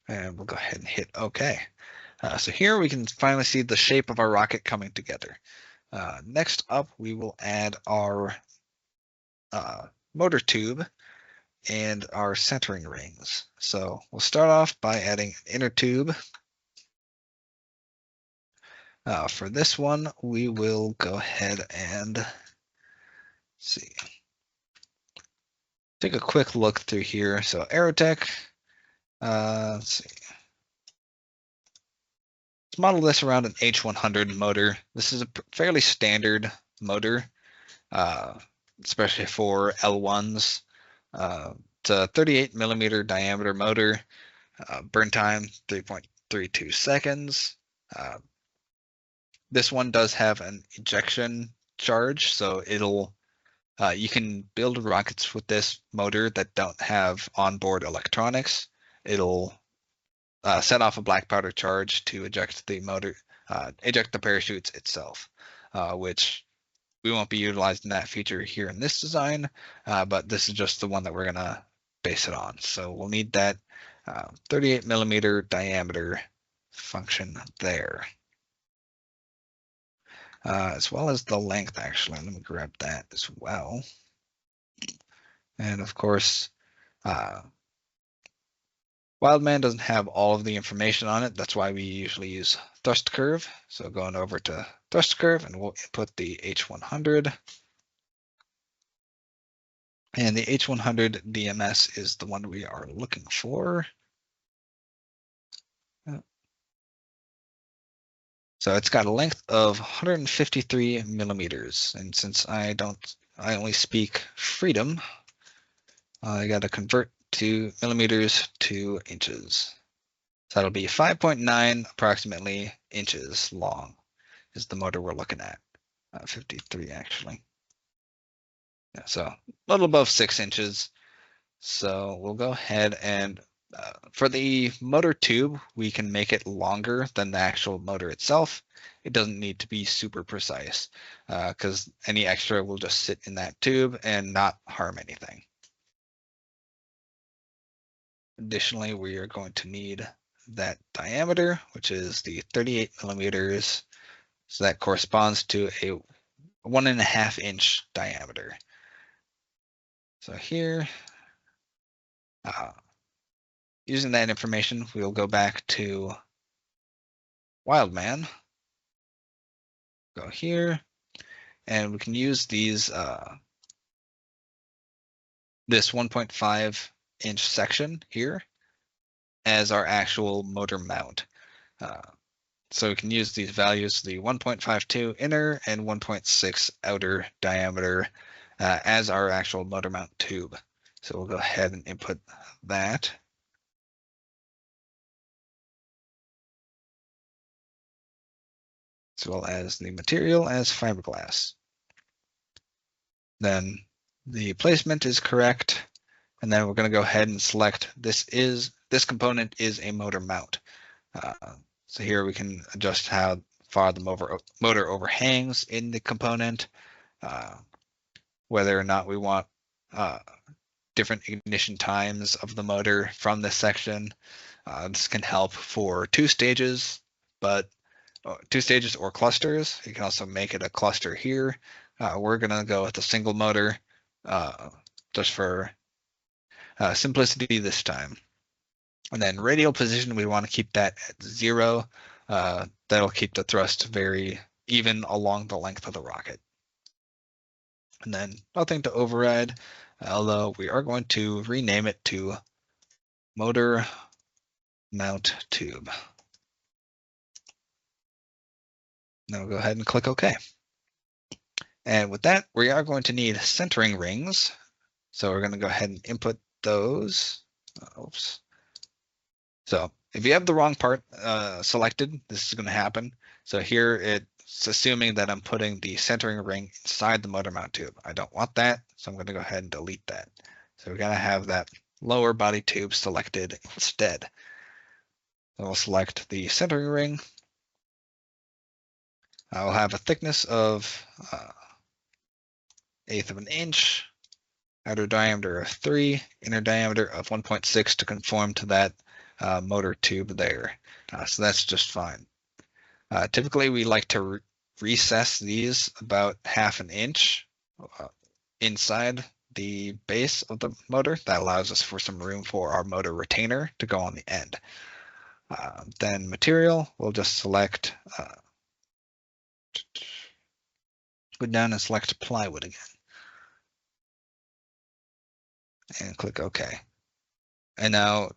And we'll go ahead and hit OK. So here we can finally see the shape of our rocket coming together. Next up, we will add our motor tube and our centering rings. So we'll start off by adding an inner tube. For this one, we will go ahead and see. Take a quick look through here. So Aerotech, let's see. Let's model this around an H100 motor. This is a fairly standard motor, especially for L1s. It's a 38 millimeter diameter motor. Burn time 3.32 seconds. This one does have an ejection charge, so you can build rockets with this motor that don't have onboard electronics. It'll set off a black powder charge to eject the parachutes itself, which we won't be utilizing that feature here in this design, but this is just the one that we're going to base it on. So we'll need that 38 millimeter diameter function there. As well as the length, actually. Let me grab that as well. And of course, Wildman doesn't have all of the information on it. That's why we usually use thrust curve. So going over to thrust curve, and we'll input the H100. And the H100 DMS is the one we are looking for. So it's got a length of 153 millimeters. And since I only speak freedom, I got to convert to millimeters to inches. So that'll be 5.9 approximately inches long is the motor we're looking at. 53 actually. Yeah, so a little above 6 inches. So we'll go ahead and for the motor tube, we can make it longer than the actual motor itself. It doesn't need to be super precise because any extra will just sit in that tube and not harm anything. Additionally, we are going to need that diameter, which is the 38 millimeters. So that corresponds to a 1.5 inch diameter. So here, using that information, we'll go back to Wildman, go here, and we can use these this 1.5 inch section here as our actual motor mount. So we can use these values, the 1.52 inner and 1.6 outer diameter, as our actual motor mount tube. So we'll go ahead and input that. As well as the material as fiberglass. Then the placement is correct. And then we're going to go ahead and select this component is a motor mount. So here we can adjust how far the motor overhangs in the component, whether or not we want different ignition times of the motor from this section. This can help for 2 stages, but 2 stages or clusters. You can also make it a cluster here. We're going to go with a single motor just for simplicity this time. And then radial position, we want to keep that at 0. That'll keep the thrust very even along the length of the rocket. And then nothing to override, although we are going to rename it to motor mount tube. Now we'll go ahead and click OK. And with that, we are going to need centering rings. So we're going to go ahead and input those. Oops. So if you have the wrong part selected, this is going to happen. So here it's assuming that I'm putting the centering ring inside the motor mount tube. I don't want that, so I'm going to go ahead and delete that. So we're going to have that lower body tube selected instead. So we'll select the centering ring. I'll have a thickness of 1/8 of an inch, outer diameter of 3, inner diameter of 1.6 to conform to that motor tube there. So that's just fine. Typically, we like to recess these about 1/2 inch inside the base of the motor. That allows us for some room for our motor retainer to go on the end. Then material, we'll just select, go down and select plywood again. And click OK. And now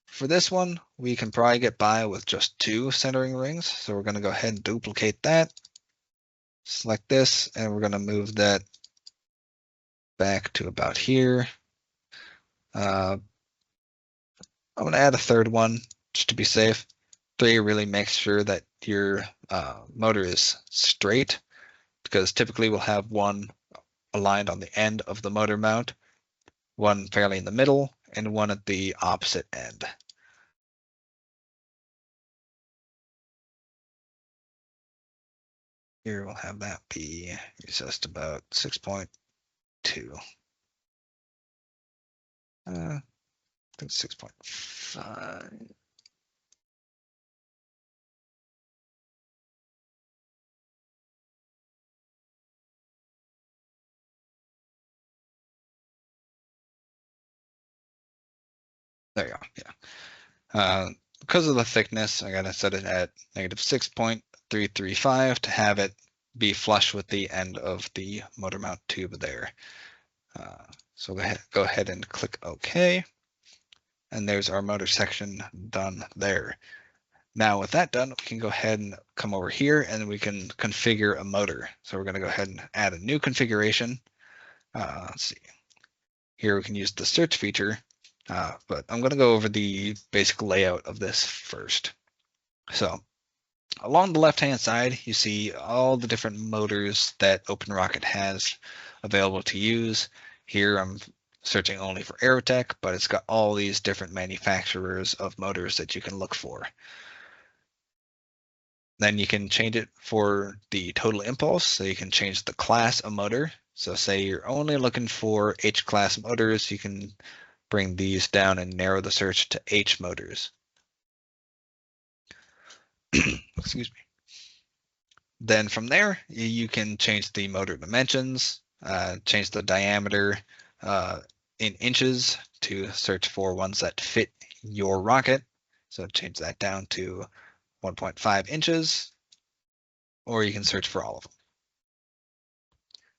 for this one, we can probably get by with just 2 centering rings. So we're going to go ahead and duplicate that. Select this, and we're going to move that back to about here. I'm going to add a 3rd one just to be safe. 3 really makes sure that your motor is straight, because typically we'll have one aligned on the end of the motor mount, one fairly in the middle, and one at the opposite end. Here we'll have that be recessed about 6.2. I think 6.5. There you go. Yeah. Because of the thickness, I gotta set it at -6.335 to have it be flush with the end of the motor mount tube there. So go ahead and click OK. And there's our motor section done there. Now with that done, we can go ahead and come over here and we can configure a motor. So we're going to go ahead and add a new configuration. Let's see. Here we can use the search feature, but I'm going to go over the basic layout of this first. So along the left-hand side, you see all the different motors that OpenRocket has available to use. Here I'm searching only for Aerotech, but it's got all these different manufacturers of motors that you can look for. Then you can change it for the total impulse, so you can change the class of motor. So say you're only looking for H-class motors, you can bring these down and narrow the search to H motors. Excuse me. Then from there, you can change the motor dimensions, change the diameter in inches to search for ones that fit your rocket. So change that down to 1.5 inches, or you can search for all of them.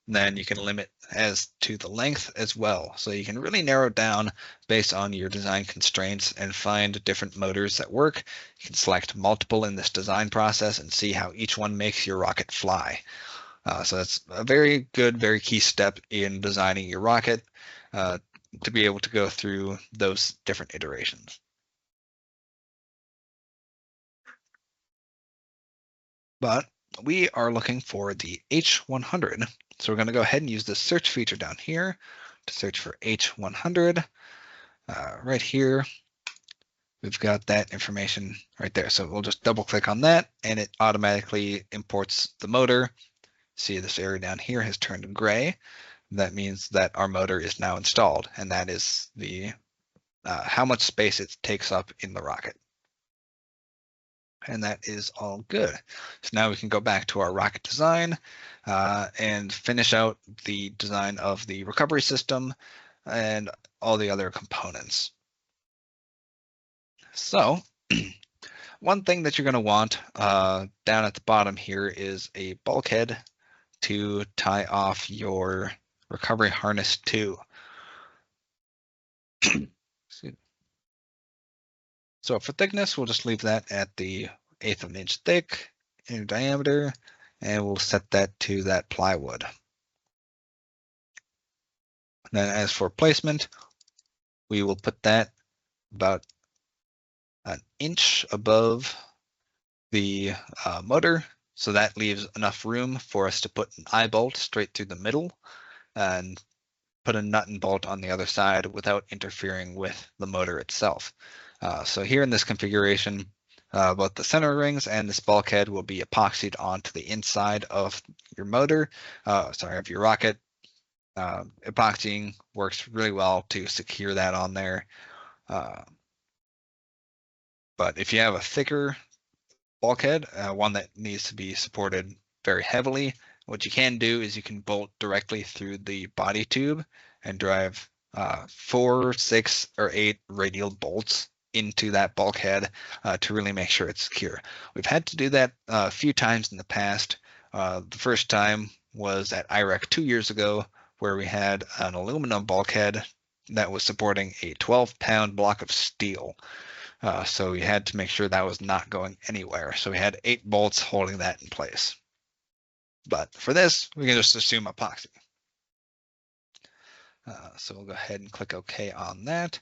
Then you can limit as to the length as well. So you can really narrow down based on your design constraints and find different motors that work. You can select multiple in this design process and see how each one makes your rocket fly. So that's a very good, very key step in designing your rocket to be able to go through those different iterations. But we are looking for the H100. So we're going to go ahead and use the search feature down here to search for H100. Right here, we've got that information right there. So we'll just double click on that and it automatically imports the motor. See, this area down here has turned gray. That means that our motor is now installed, and that is the how much space it takes up in the rocket. And that is all good. So now we can go back to our rocket design and finish out the design of the recovery system and all the other components. So one thing that you're going to want down at the bottom here is a bulkhead to tie off your recovery harness to. So for thickness, we'll just leave that at the 1/8 of an inch thick in diameter, and we'll set that to that plywood. And then as for placement, we will put that about an inch above the motor. So that leaves enough room for us to put an eye bolt straight through the middle and put a nut and bolt on the other side without interfering with the motor itself. So here in this configuration, both the center rings and this bulkhead will be epoxied onto the inside of your motor, of your rocket. Epoxying works really well to secure that on there. But if you have a thicker bulkhead, one that needs to be supported very heavily, what you can do is you can bolt directly through the body tube and drive 4, 6, or 8 radial bolts into that bulkhead to really make sure it's secure. We've had to do that a few times in the past. The first time was at IREC 2 years ago, where we had an aluminum bulkhead that was supporting a 12-pound block of steel. So we had to make sure that was not going anywhere. So we had 8 bolts holding that in place. But for this, we can just assume epoxy. So we'll go ahead and click OK on that.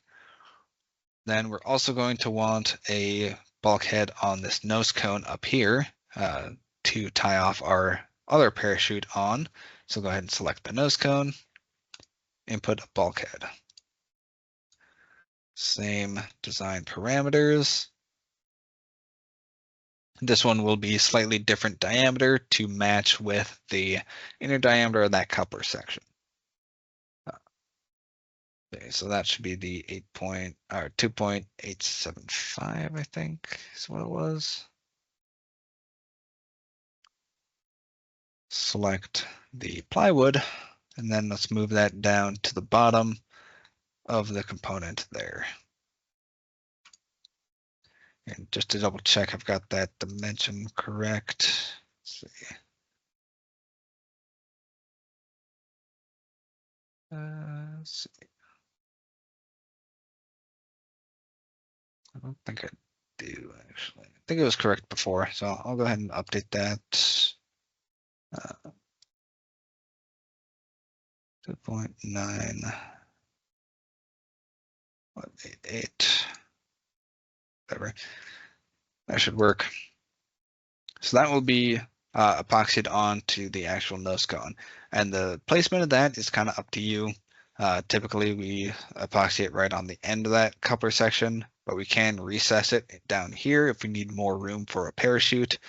Then we're also going to want a bulkhead on this nose cone up here to tie off our other parachute on. So go ahead and select the nose cone, input a bulkhead. Same design parameters. This one will be slightly different diameter to match with the inner diameter of that coupler section. Okay, so that should be the 2.875, I think is what it was. Select the plywood, and then let's move that down to the bottom of the component there. And just to double check, I've got that dimension correct. Let's see. Let's see. I don't think I do, actually. I think it was correct before, so I'll go ahead and update that. 2.9. 188. Whatever. That should work. So that will be epoxied onto the actual nose cone. And the placement of that is kind of up to you. Typically, we epoxy it right on the end of that coupler section, but we can recess it down here if we need more room for a parachute.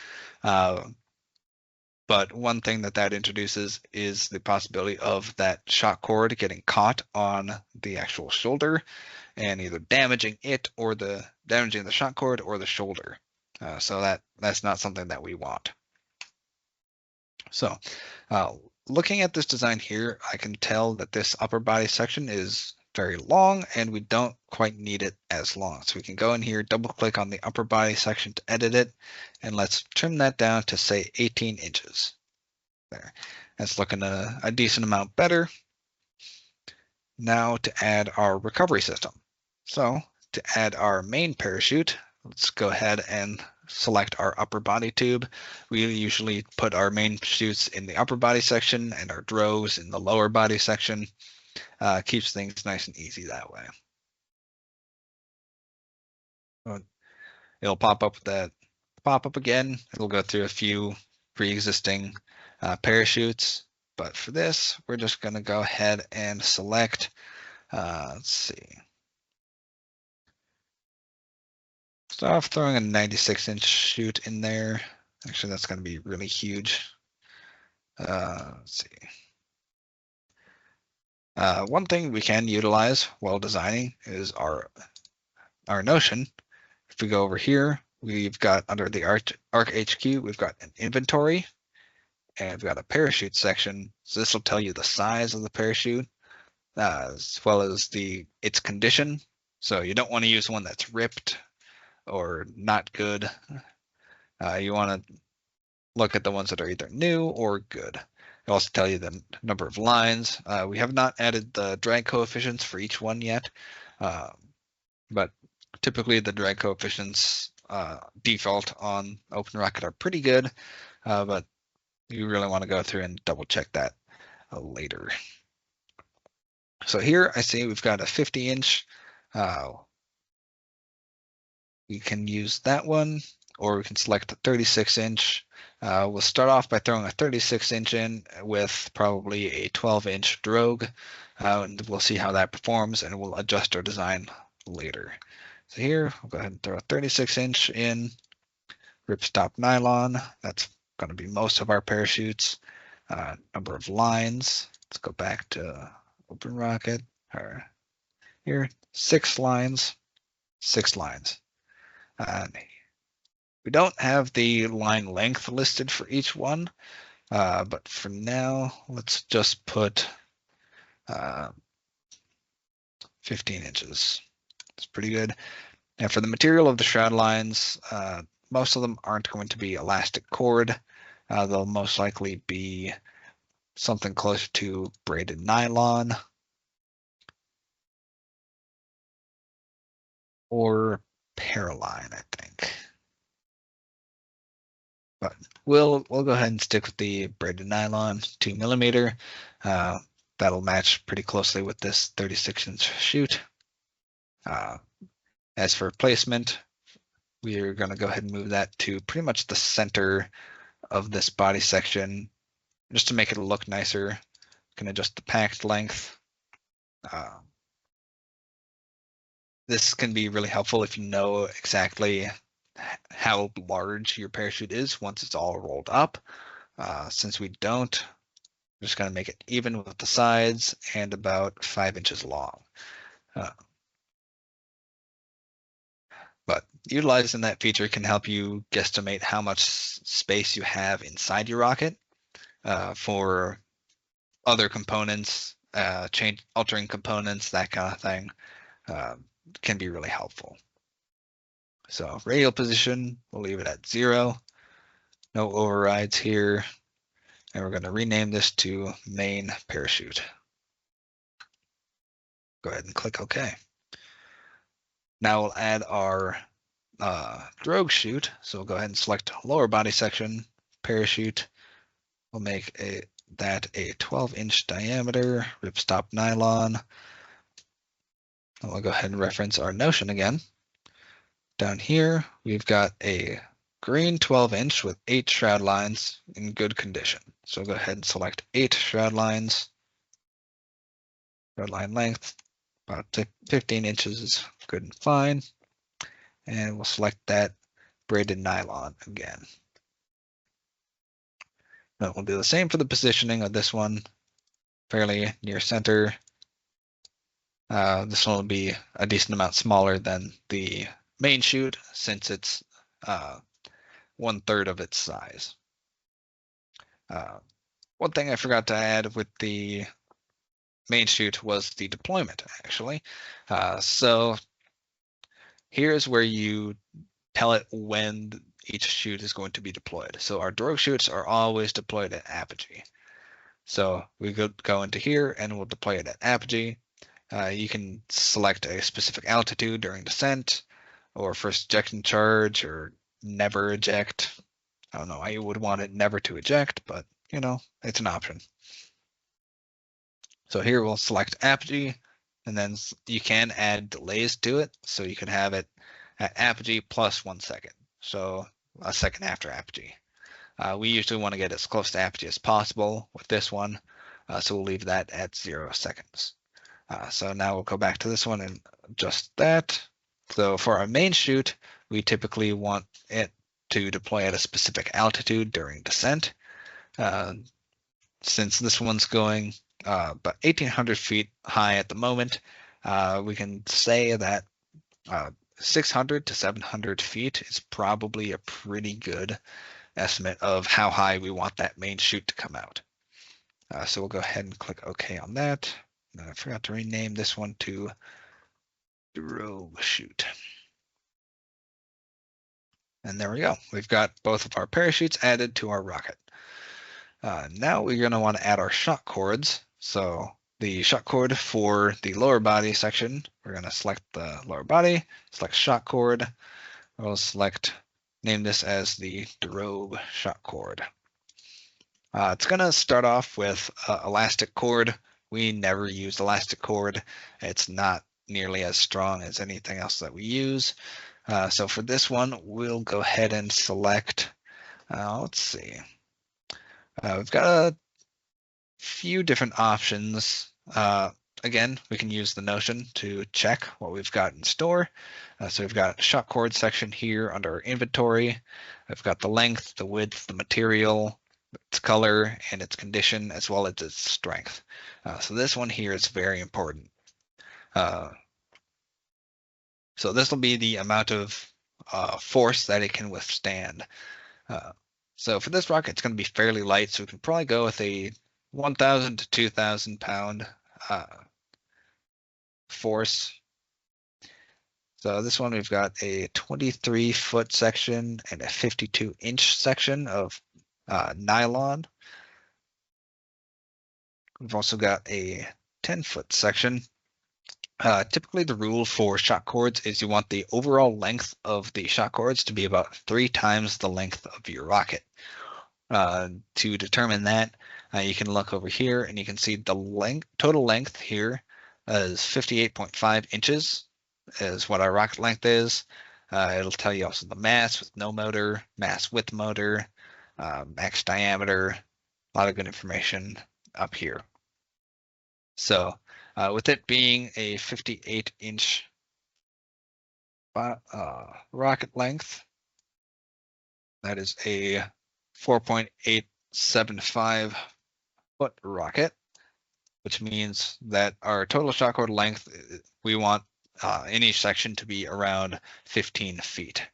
But one thing that introduces is the possibility of that shock cord getting caught on the actual shoulder and either damaging it or damaging the shock cord or the shoulder. So that's not something that we want. So looking at this design here, I can tell that this upper body section is very long and we don't quite need it as long. So we can go in here, double click on the upper body section to edit it, and let's trim that down to say 18 inches. There. That's looking a decent amount better. Now to add our recovery system. So to add our main parachute, let's go ahead and select our upper body tube. We usually put our main chutes in the upper body section and our drogues in the lower body section. Keeps things nice and easy that way. It'll pop up again. It'll go through a few pre-existing parachutes. But for this, we're just going to go ahead and select, let's see. Start off throwing a 96-inch chute in there. Actually, that's going to be really huge. Let's see. One thing we can utilize while designing is our notion. If we go over here, we've got under the Arc HQ, we've got an inventory, and we've got a parachute section. So this will tell you the size of the parachute, as well as its condition. So you don't want to use one that's ripped or not good. You want to look at the ones that are either new or good. It'll also tell you the number of lines. We have not added the drag coefficients for each one yet, but typically the drag coefficients default on OpenRocket are pretty good, but you really want to go through and double check that later. So here I see we've got a 50-inch. We can use that one, or we can select a 36-inch. We'll start off by throwing a 36-inch in with probably a 12-inch drogue, and we'll see how that performs, and we'll adjust our design later. So here, we'll go ahead and throw a 36-inch in, ripstop nylon. That's going to be most of our parachutes. Number of lines. Let's go back to OpenRocket. Here, 6 lines. 6 lines. We don't have the line length listed for each one, but for now, let's just put 15 inches. It's pretty good. And for the material of the shroud lines, most of them aren't going to be elastic cord. They'll most likely be something closer to braided nylon or Paraline, I think. But we'll go ahead and stick with the braided nylon 2mm. That'll match pretty closely with this 36-inch chute. As for placement, we're going to go ahead and move that to pretty much the center of this body section, just to make it look nicer. You can adjust the packed length. This can be really helpful if you know exactly how large your parachute is once it's all rolled up. Since we don't, we're just going to make it even with the sides and about 5 inches long. But utilizing that feature can help you guesstimate how much space you have inside your rocket for other components, altering components, that kind of thing. Can be really helpful. So radial position, we'll leave it at 0. No overrides here. And we're going to rename this to main parachute. Go ahead and click OK. Now we'll add our drogue chute. So we'll go ahead and select lower body section, parachute. We'll make that a 12-inch diameter, ripstop nylon. And we'll go ahead and reference our notion again. Down here, we've got a green 12-inch with 8 shroud lines in good condition. So we'll go ahead and select 8 shroud lines. Shroud line length, about 15 inches is good and fine. And we'll select that braided nylon again. We'll do the same for the positioning of this one, fairly near center. This one will be a decent amount smaller than the main chute since it's 1/3 of its size. One thing I forgot to add with the main chute was the deployment, actually. So here's where you tell it when each chute is going to be deployed. So our drogue chutes are always deployed at apogee. So we go into here and we'll deploy it at apogee. You can select a specific altitude during descent, or first ejection charge, or never eject. I don't know why you would want it never to eject, but you know, it's an option. So here we'll select apogee, and then you can add delays to it. So you can have it at apogee plus 1 second. So a second after apogee. We usually want to get as close to apogee as possible with this one. So we'll leave that at 0 seconds. So now we'll go back to this one and adjust that. So for our main chute, we typically want it to deploy at a specific altitude during descent. Since this one's going about 1,800 feet high at the moment, we can say that 600 to 700 feet is probably a pretty good estimate of how high we want that main chute to come out. So we'll go ahead and click OK on that. And I forgot to rename this one to drogue chute. And there we go. We've got both of our parachutes added to our rocket. Now we're going to want to add our shock cords. So the shock cord for the lower body section, we're going to select the lower body, select shock cord. We'll name this as the drogue shock cord. It's going to start off with elastic cord. We never use elastic cord. It's not nearly as strong as anything else that we use. So for this one, we'll go ahead and select, let's see. We've got a few different options. Again, we can use the Notion to check what we've got in store. So we've got a shock cord section here under our inventory. I've got the length, the width, the material, its color, and its condition, as well as its strength. So this one here is very important. So this will be the amount of force that it can withstand. So for this rocket, it's going to be fairly light, so we can probably go with a 1,000 to 2,000 pound force. So this one, we've got a 23-foot section and a 52-inch section of nylon. We've also got a 10-foot section. Typically, the rule for shock cords is you want the overall length of the shock cords to be about 3 times the length of your rocket. To determine that, you can look over here and you can see the total length here is 58.5 inches is what our rocket length is. It'll tell you also the mass with no motor, mass with motor, max diameter, a lot of good information up here. So with it being a 58-inch rocket length, that is a 4.875 foot rocket, which means that our total shock cord length, we want in each section to be around 15 feet.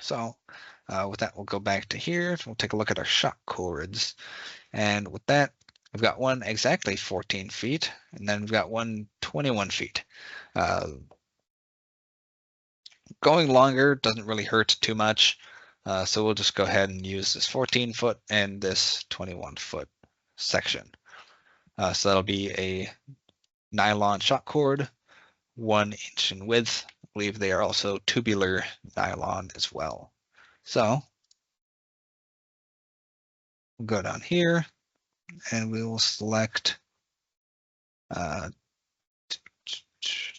So with that, we'll go back to here. We'll take a look at our shock cords. And with that, we've got one exactly 14 feet, and then we've got one 21 feet. Going longer doesn't really hurt too much. So we'll just go ahead and use this 14-foot and this 21-foot section. So that'll be a nylon shock cord, 1 inch in width. I believe they are also tubular nylon as well. So we'll go down here and we will select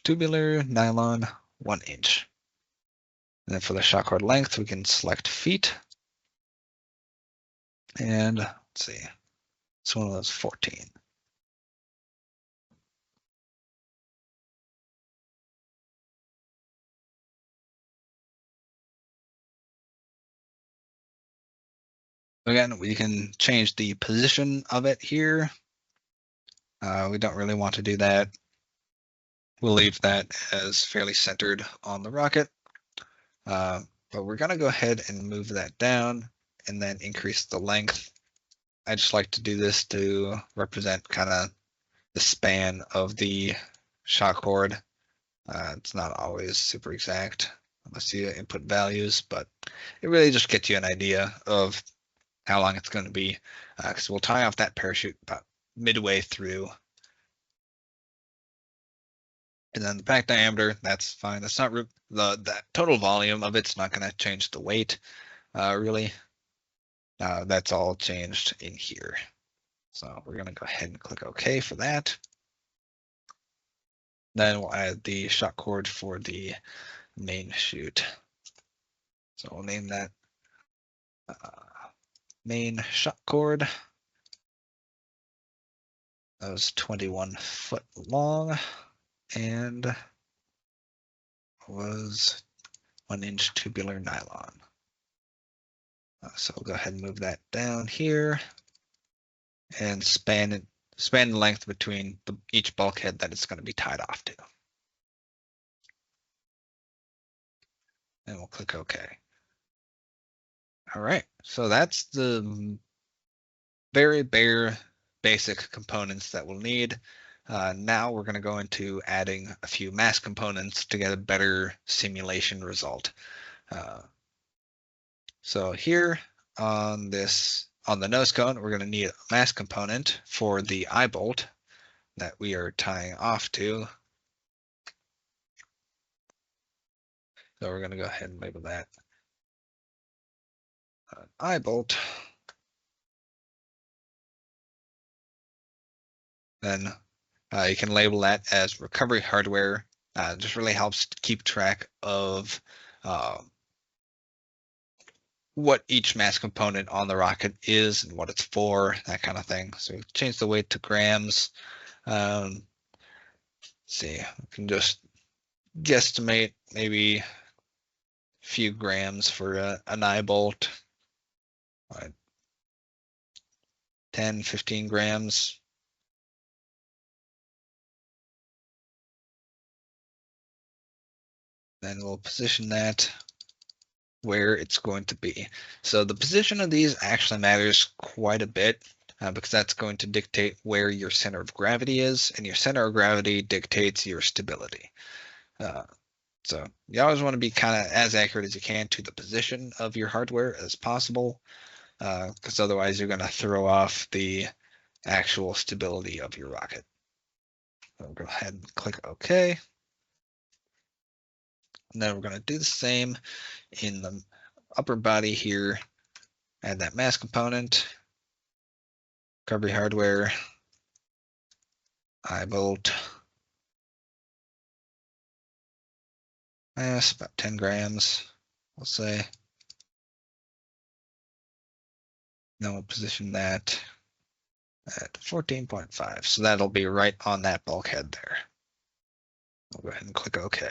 tubular nylon 1 inch. And then for the shock cord length, we can select feet. And let's see, it's one of those 14. Again, we can change the position of it here. We don't really want to do that. We'll leave that as fairly centered on the rocket. But we're going to go ahead and move that down and then increase the length. I just like to do this to represent kind of the span of the shock cord. It's not always super exact unless you input values, but it really just gets you an idea of how long it's going to be, because we'll tie off that parachute about midway through. And then the pack diameter, that's fine. That's not the total volume of it's not going to change the weight, really. That's all changed in here. So we're going to go ahead and click OK for that. Then we'll add the shock cord for the main chute. So we'll name that main shock cord. That was 21 foot long and was 1-inch tubular nylon. So we'll go ahead and move that down here and span the length between each bulkhead that it's going to be tied off to. And we'll click OK. All right, so that's the very bare basic components that we'll need. Now we're going to go into adding a few mass components to get a better simulation result. So here on the nose cone, we're going to need a mass component for the eye bolt that we are tying off to. So we're going to go ahead and label that eye bolt. Then you can label that as recovery hardware. It just really helps to keep track of what each mass component on the rocket is and what it's for, that kind of thing. So we change the weight to grams. Let's see, we can just guesstimate maybe a few grams for an eye bolt. 10, 15 grams. Then we'll position that where it's going to be. So the position of these actually matters quite a bit because that's going to dictate where your center of gravity is, and your center of gravity dictates your stability. So you always want to be kind of as accurate as you can to the position of your hardware as possible, because otherwise you're going to throw off the actual stability of your rocket. So go ahead and click OK. And then we're going to do the same in the upper body here. Add that mass component, recovery hardware, eye bolt, mass about 10 grams, we'll say. Then we'll position that at 14.5. So that'll be right on that bulkhead there. We'll go ahead and click OK.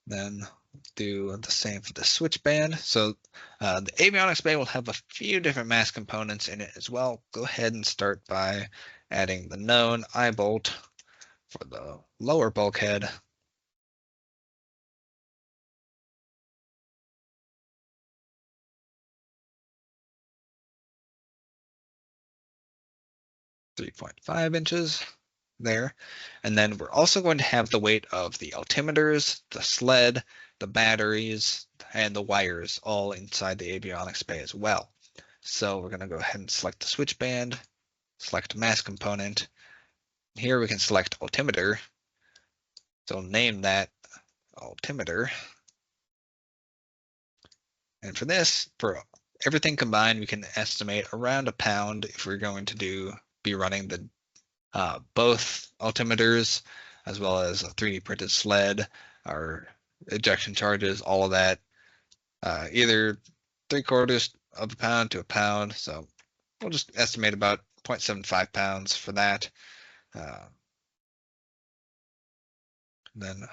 Then do the same for the switch band. So the avionics bay will have a few different mass components in it as well. Go ahead and start by adding the known eye bolt for the lower bulkhead. .5 inches there. And then we're also going to have the weight of the altimeters, the sled, the batteries, and the wires all inside the avionics bay as well. So we're going to go ahead and select the switch band, select mass component. Here we can select altimeter. So name that altimeter. And for this, for everything combined, we can estimate around a pound if we're going to be running the both altimeters as well as a 3D printed sled, our ejection charges, all of that, either 3/4 of a pound to a pound. So we'll just estimate about 0.75 pounds for that. Then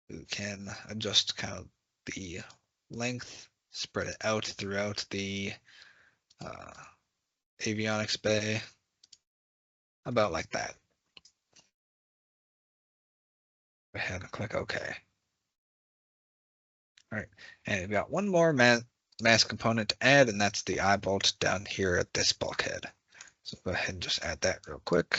we can adjust kind of the length spread it out throughout the avionics bay, about like that. Go ahead and click OK. All right, and we've got one more mass component to add, and that's the eye bolt down here at this bulkhead. So go ahead and just add that real quick.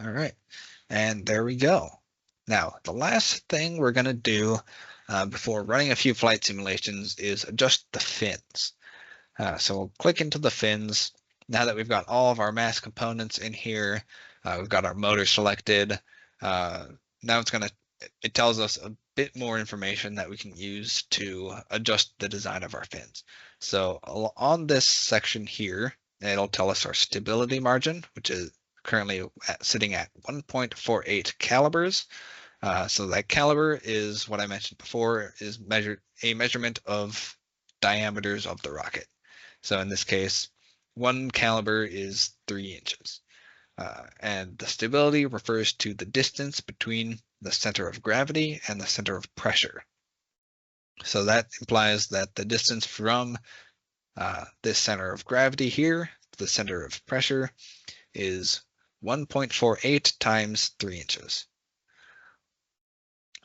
All right, and there we go. Now, the last thing we're going to do before running a few flight simulations is adjust the fins. So we'll click into the fins. Now that we've got all of our mass components in here, we've got our motor selected. Now it tells us a bit more information that we can use to adjust the design of our fins. So on this section here, it'll tell us our stability margin, which is currently sitting at 1.48 calibers. So that caliber is what I mentioned before, is a measurement of diameters of the rocket. So in this case, 1 caliber is 3 inches. And the stability refers to the distance between the center of gravity and the center of pressure. So that implies that the distance from this center of gravity here to the center of pressure is 1.48 times 3 inches.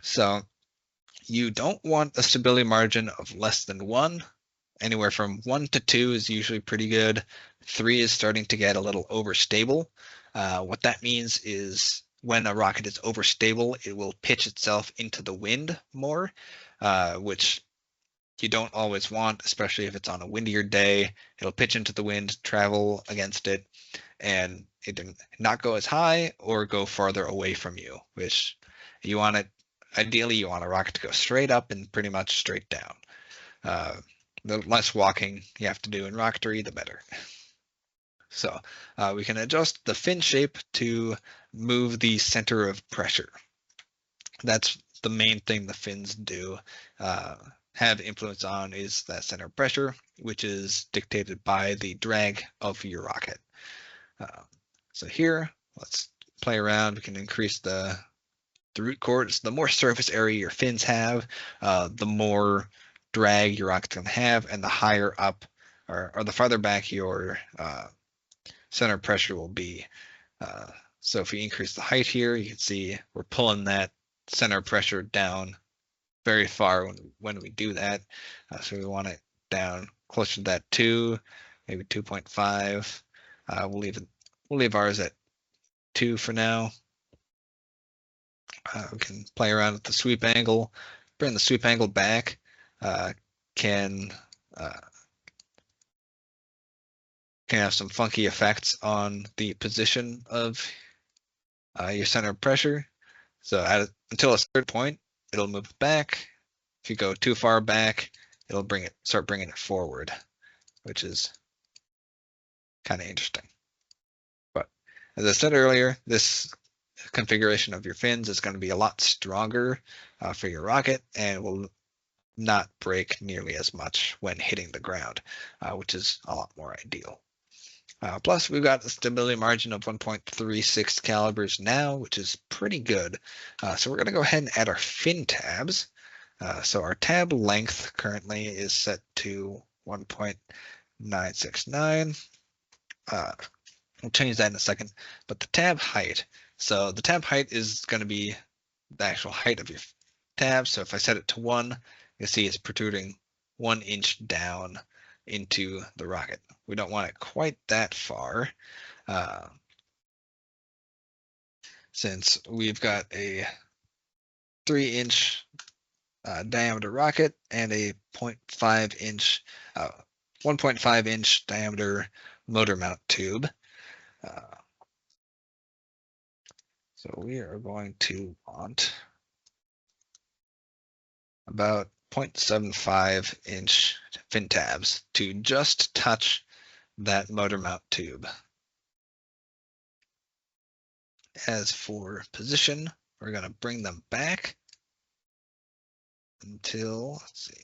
So you don't want a stability margin of less than 1. Anywhere from 1 to 2 is usually pretty good. 3 is starting to get a little overstable. What that means is when a rocket is overstable, it will pitch itself into the wind more, which you don't always want, especially if it's on a windier day. It'll pitch into the wind, travel against it, and it not go as high or go farther away from you, which you want it. Ideally, you want a rocket to go straight up and pretty much straight down. The less walking you have to do in rocketry, the better. So we can adjust the fin shape to move the center of pressure. That's the main thing the fins do have influence on, is that center of pressure, which is dictated by the drag of your rocket. So here, let's play around. We can increase the root chords. The more surface area your fins have, the more drag your rocket's going to have, and the higher up or the farther back your center of pressure will be. So if we increase the height here, you can see we're pulling that center of pressure down very far when we do that. So we want it down closer to that 2, maybe 2.5. We'll leave ours at 2 for now. We can play around with the sweep angle, bring the sweep angle back. Can have some funky effects on the position of your center of pressure. So until a certain point, it'll move back. If you go too far back, it'll start bringing it forward, which is kind of interesting. But as I said earlier, this configuration of your fins is going to be a lot stronger for your rocket, and will not break nearly as much when hitting the ground, which is a lot more ideal. Plus, we've got a stability margin of 1.36 calibers now, which is pretty good. So we're going to go ahead and add our fin tabs. So our tab length currently is set to 1.969. We'll change that in a second. But the tab height. So the tab height is going to be the actual height of your tab. So if I set it to 1, you'll see it's protruding 1 inch down into the rocket. We don't want it quite that far, since we've got a 3-inch diameter rocket and a 1.5-inch diameter motor mount tube. So we are going to want about 0.75-inch fin tabs to just touch that motor mount tube. As for position, we're going to bring them back until, let's see,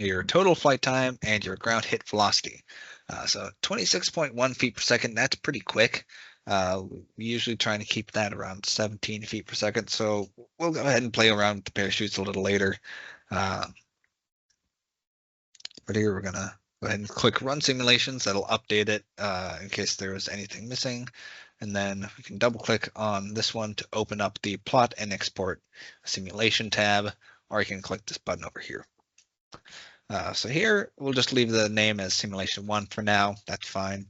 your total flight time, and your ground hit velocity. So 26.1 feet per second, that's pretty quick. We usually try to keep that around 17 feet per second. So we'll go ahead and play around with the parachutes a little later. But here we're gonna go ahead and click Run Simulations. That'll update it in case there was anything missing. And then we can double click on this one to open up the Plot and Export Simulation tab, or you can click this button over here. So here we'll just leave the name as Simulation 1 for now. That's fine.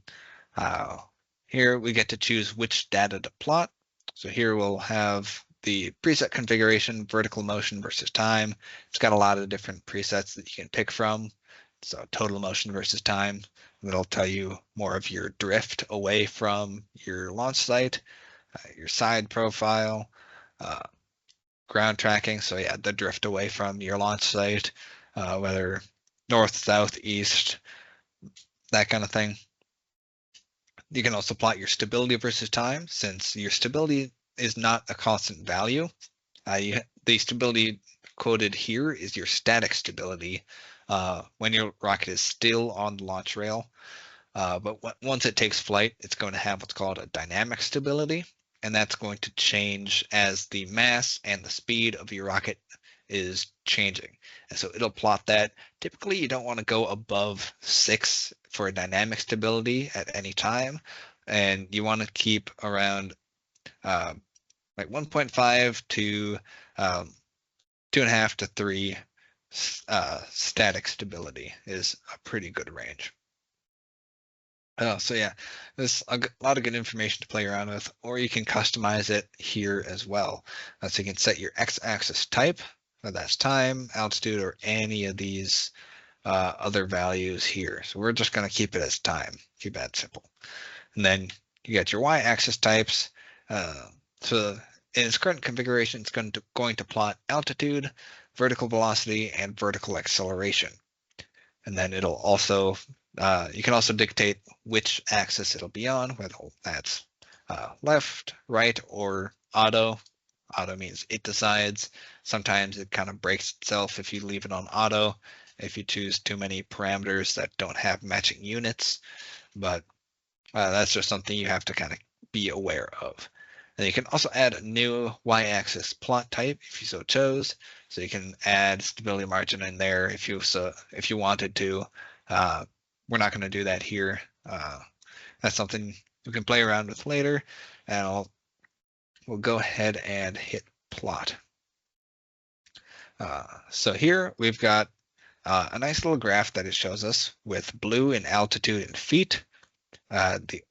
Here we get to choose which data to plot. So here we'll have the preset configuration, vertical motion versus time. It's got a lot of different presets that you can pick from. So total motion versus time. That'll tell you more of your drift away from your launch site, your side profile, ground tracking. So yeah, the drift away from your launch site, whether north, south, east, that kind of thing. You can also plot your stability versus time, since your stability is not a constant value. The stability quoted here is your static stability when your rocket is still on the launch rail. But once it takes flight, it's going to have what's called a dynamic stability, and that's going to change as the mass and the speed of your rocket is changing. And so it'll plot that. Typically, you don't want to go above 6 for a dynamic stability at any time, and you want to keep around like 1.5 to 2.5 to 3 static stability is a pretty good range. So yeah, there's a lot of good information to play around with, or you can customize it here as well. So you can set your x-axis type, whether that's time, altitude, or any of these other values here. So we're just going to keep it as time, keep that simple. And then you got your y-axis types. So in its current configuration, it's going to plot altitude, vertical velocity, and vertical acceleration. And then it'll also, you can also dictate which axis it'll be on, whether that's left, right, or auto. Auto means it decides. Sometimes it kind of breaks itself if you leave it on auto, if you choose too many parameters that don't have matching units. But that's just something you have to kind of be aware of. And you can also add a new y-axis plot type if you so chose. So you can add stability margin in there if you wanted to. We're not going to do that here. That's something you can play around with later. And we'll go ahead and hit plot. So here we've got a nice little graph that it shows us with blue in altitude and feet. The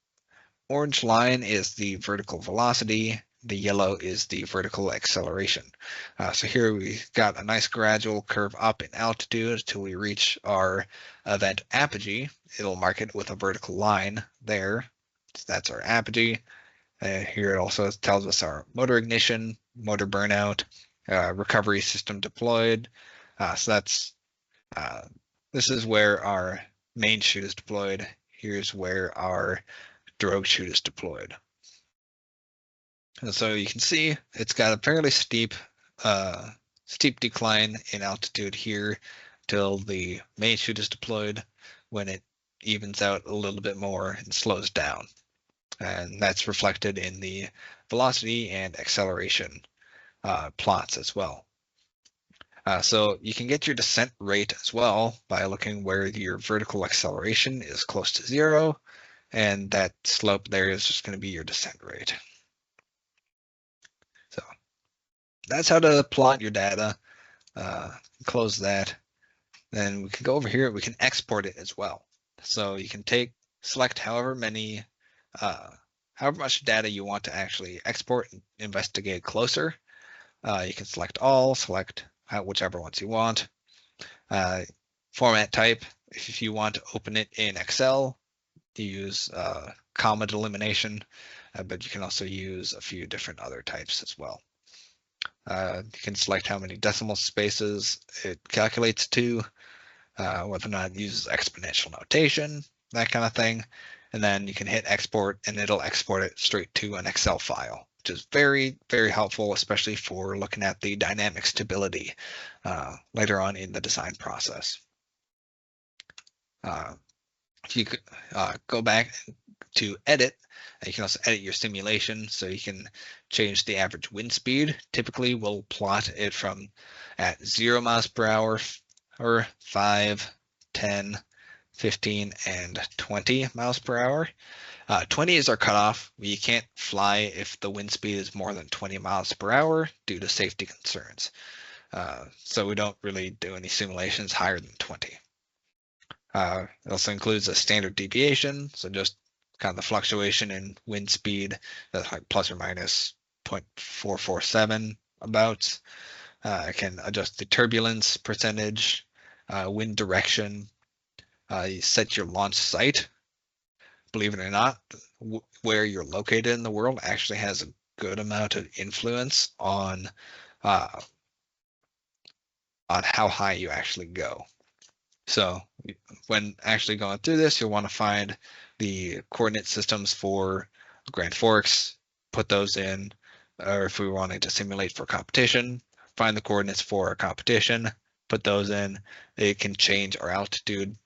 orange line is the vertical velocity. The yellow is the vertical acceleration. So here we've got a nice gradual curve up in altitude until we reach our event apogee. It'll mark it with a vertical line there. So that's our apogee. Here it also tells us our motor ignition, motor burnout, recovery system deployed. So that's this is where our main chute is deployed. Here's where our drogue chute is deployed. And so you can see it's got a fairly steep decline in altitude here till the main chute is deployed, when it evens out a little bit more and slows down. And that's reflected in the velocity and acceleration plots as well. So you can get your descent rate as well by looking where your vertical acceleration is close to 0, and that slope there is just going to be your descent rate. So that's how to plot your data. Close that. Then we can go over here. We can export it as well. So you can select however much data you want to actually export and investigate closer. You can select all, select whichever ones you want. Format type, if you want to open it in Excel, you use comma delimitation, but you can also use a few different other types as well. You can select how many decimal spaces it calculates to, whether or not it uses exponential notation, that kind of thing. And then you can hit export and it'll export it straight to an Excel file, which is very, very helpful, especially for looking at the dynamic stability later on in the design process. If you could go back to edit, you can also edit your simulation, so you can change the average wind speed. Typically, we'll plot it from at 0 miles per hour, or 5, 10, 15, and 20 miles per hour. 20 is our cutoff. You can't fly if the wind speed is more than 20 miles per hour due to safety concerns. So we don't really do any simulations higher than 20. It also includes a standard deviation, so just kind of the fluctuation in wind speed, that's like plus or minus 0.447 about. I can adjust the turbulence percentage, wind direction. You set your launch site. Believe it or not, where you're located in the world actually has a good amount of influence uh, on how high you actually go. So when actually going through this, you'll want to find the coordinate systems for Grand Forks, put those in, or if we wanted to simulate for competition, find the coordinates for a competition, put those in. It can change our altitude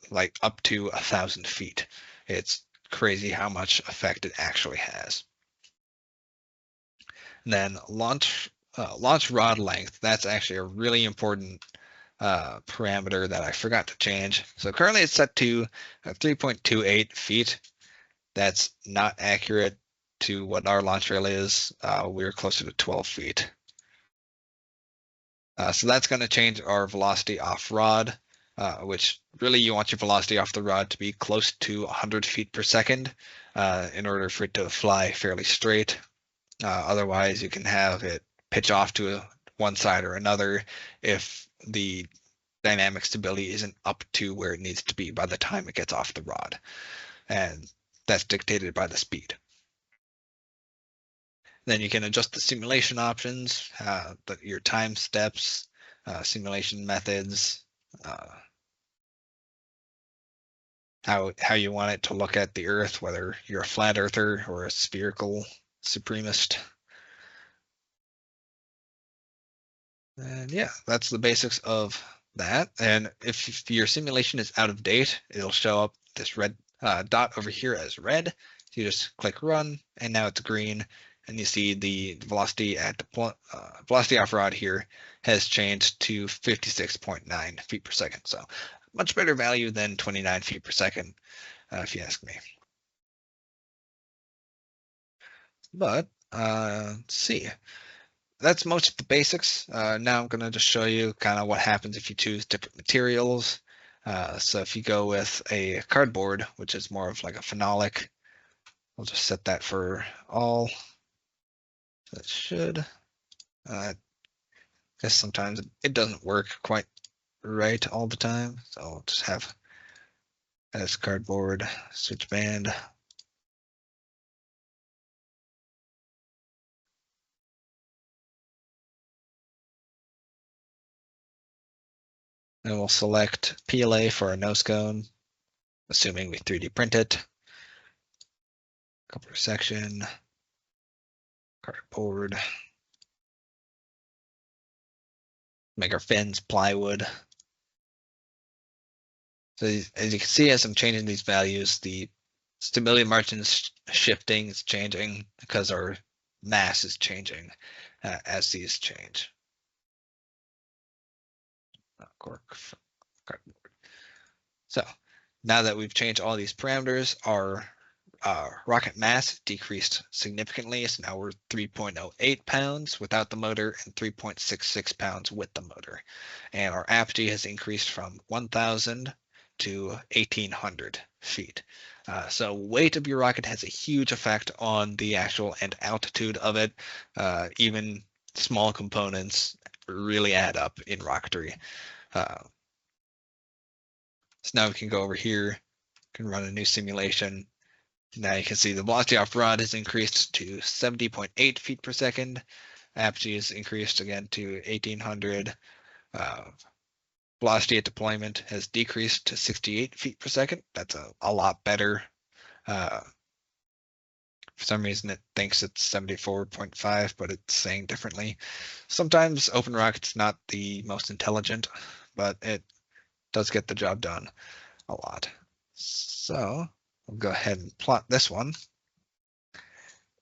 like up to 1,000 feet. It's crazy how much effect it actually has. And then launch rod length. That's actually a really important parameter that I forgot to change. So currently it's set to 3.28 feet. That's not accurate to what our launch rail is. We're closer to 12 feet. So that's going to change our velocity off rod, which really you want your velocity off the rod to be close to 100 feet per second in order for it to fly fairly straight. Otherwise, you can have it pitch off to one side or another if the dynamic stability isn't up to where it needs to be by the time it gets off the rod. And that's dictated by the speed. Then you can adjust the simulation options, your time steps, simulation methods, how you want it to look at the Earth, whether you're a flat earther or a spherical supremacist. And yeah, that's the basics of that. And if your simulation is out of date, it'll show up this red dot over here as red. So you just click run, and now it's green, and you see the velocity at velocity off rod here has changed to 56.9 feet per second. So much better value than 29 feet per second, if you ask me. But let's see. That's most of the basics. Now I'm going to just show you kind of what happens if you choose different materials. So if you go with a cardboard, which is more of like a phenolic, we'll just set that for all. That should. I guess sometimes it doesn't work quite right all the time. So I'll just have as cardboard, switch band. And we'll select PLA for our nose cone, assuming we 3D print it. Coupler section, cardboard. Make our fins plywood. So as you can see, as I'm changing these values, the stability margin is shifting, it's changing because our mass is changing as these change. So now that we've changed all these parameters, our rocket mass decreased significantly. So now we're 3.08 pounds without the motor and 3.66 pounds with the motor. And our apogee has increased from 1,000 to 1,800 feet. So weight of your rocket has a huge effect on the actual end altitude of it. Even small components really add up in rocketry. So now we can go over here, can run a new simulation. Now you can see the velocity off rod has increased to 70.8 feet per second. Apogee is increased again to 1,800. Velocity at deployment has decreased to 68 feet per second. That's a lot better. For some reason, it thinks it's 74.5, but it's saying differently. Sometimes OpenRocket's not the most intelligent, but it does get the job done. a lot. So we'll go ahead and plot this one.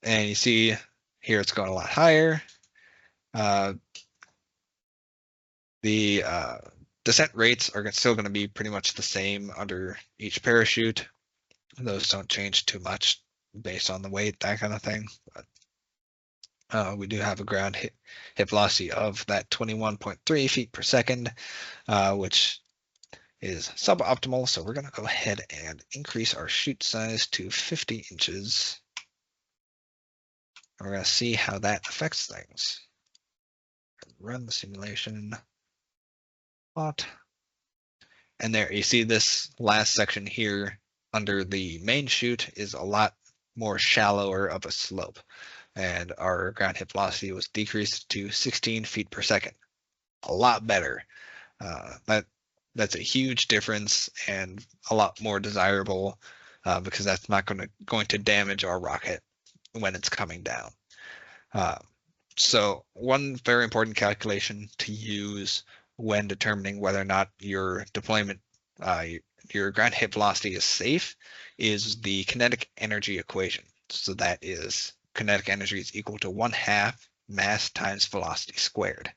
And you see here it's going a lot higher. The descent rates are still going to be pretty much the same under each parachute. Those don't change too much based on the weight, that kind of thing. But we do have a ground hit velocity of that 21.3 feet per second, which is suboptimal. So we're going to go ahead and increase our chute size to 50 inches. We're going to see how that affects things. Run the simulation. Plot. And there, you see this last section here under the main chute is a lot more shallower of a slope. And our ground hit velocity was decreased to 16 feet per second. A lot better. That's a huge difference and a lot more desirable because that's not going to damage our rocket when it's coming down. So one very important calculation to use when determining whether or not your deployment, your ground hit velocity is safe, is the kinetic energy equation. So that is kinetic energy is equal to 1/2 mass times velocity squared.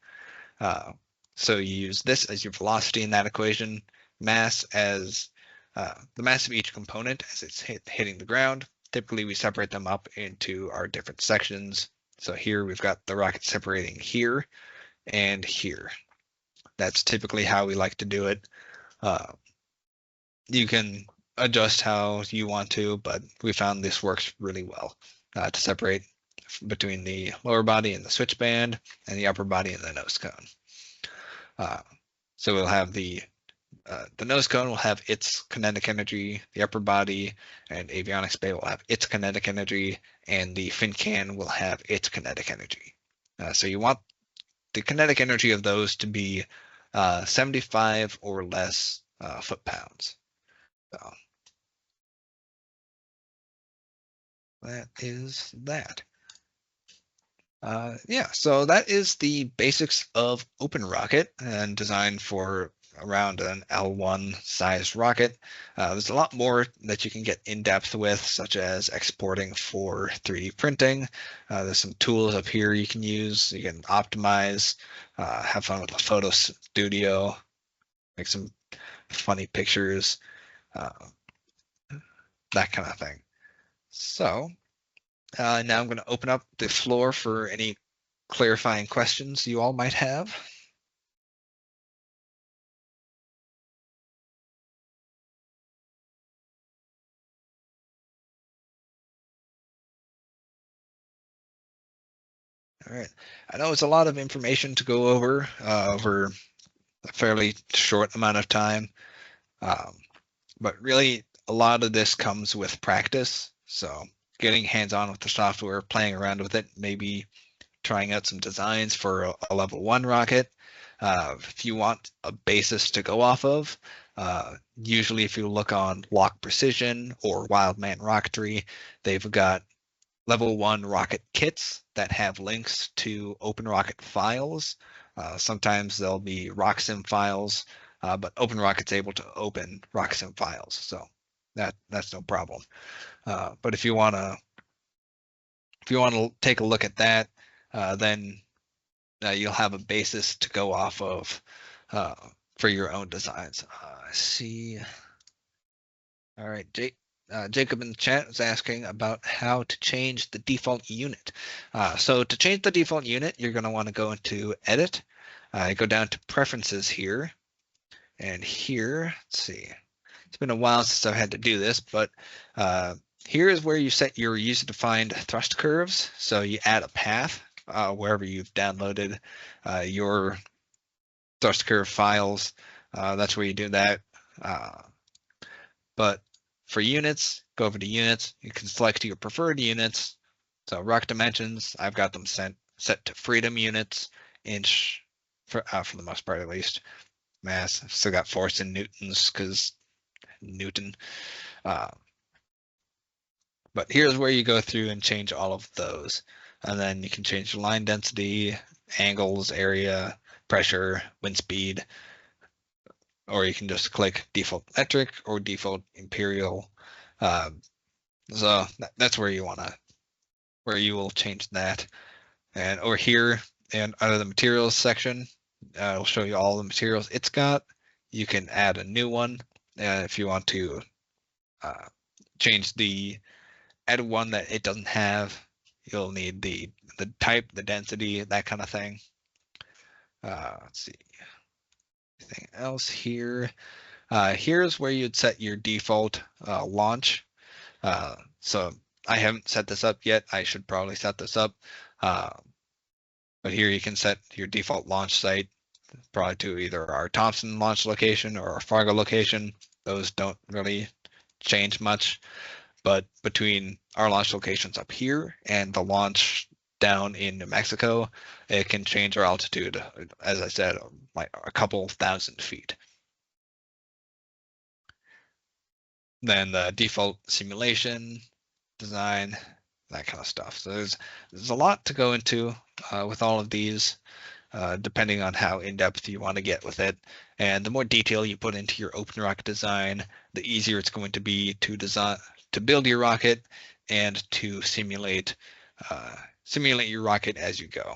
So you use this as your velocity in that equation, mass as the mass of each component as it's hitting the ground. Typically, we separate them up into our different sections. So here we've got the rocket separating here and here. That's typically how we like to do it. You can adjust how you want to, but we found this works really well to separate between the lower body and the switch band and the upper body and the nose cone. So we'll have the nose cone will have its kinetic energy, the upper body and avionics bay will have its kinetic energy, and the fin can will have its kinetic energy. So you want the kinetic energy of those to be 75 or less foot-pounds. So that is that. Yeah, so that is the basics of OpenRocket and designed for around an L1 sized rocket. There's a lot more that you can get in depth with, such as exporting for 3D printing. There's some tools up here you can use. You can optimize, have fun with the photo studio, make some funny pictures, that kind of thing. So now I'm going to open up the floor for any clarifying questions you all might have. All right. I know it's a lot of information to go over over a fairly short amount of time, but really a lot of this comes with practice. So getting hands-on with the software, playing around with it, maybe trying out some designs for a level 1 rocket. If you want a basis to go off of, usually if you look on Lock Precision or Wildman Rocketry, they've got level 1 rocket kits that have links to OpenRocket files. Sometimes there'll be RockSim files, but OpenRocket's able to open RockSim files, so that's no problem. But if you want to take a look at that, then you'll have a basis to go off of for your own designs. I see. All right, Jacob in the chat is asking about how to change the default unit. So to change the default unit, you're going to want to go into Edit, go down to Preferences here, and here, let's see. It's been a while since I've had to do this, but here is where you set your user-defined thrust curves. So you add a path wherever you've downloaded your thrust curve files. That's where you do that. But for units, go over to units. You can select your preferred units. So rock dimensions, I've got them set to freedom units, inch for the most part at least. Mass, I've still got force in newtons because Newton. But here's where you go through and change all of those. And then you can change the line density, angles, area, pressure, wind speed, or you can just click default metric or default imperial. So that's where you will change that. And over here, and under the materials section, it'll show you all the materials it's got. You can add a new one if you want to change add one that it doesn't have. You'll need the type, the density, that kind of thing. Let's see. Anything else here? Here's where you'd set your default launch. So I haven't set this up yet. I should probably set this up. But here you can set your default launch site probably to either our Thompson launch location or our Fargo location. Those don't really change much. But between our launch locations up here and the launch down in New Mexico, it can change our altitude, as I said, like a couple thousand feet. Then the default simulation, design, that kind of stuff. So there's a lot to go into with all of these, depending on how in-depth you want to get with it. And the more detail you put into your OpenRocket design, the easier it's going to be to build your rocket and to simulate your rocket as you go.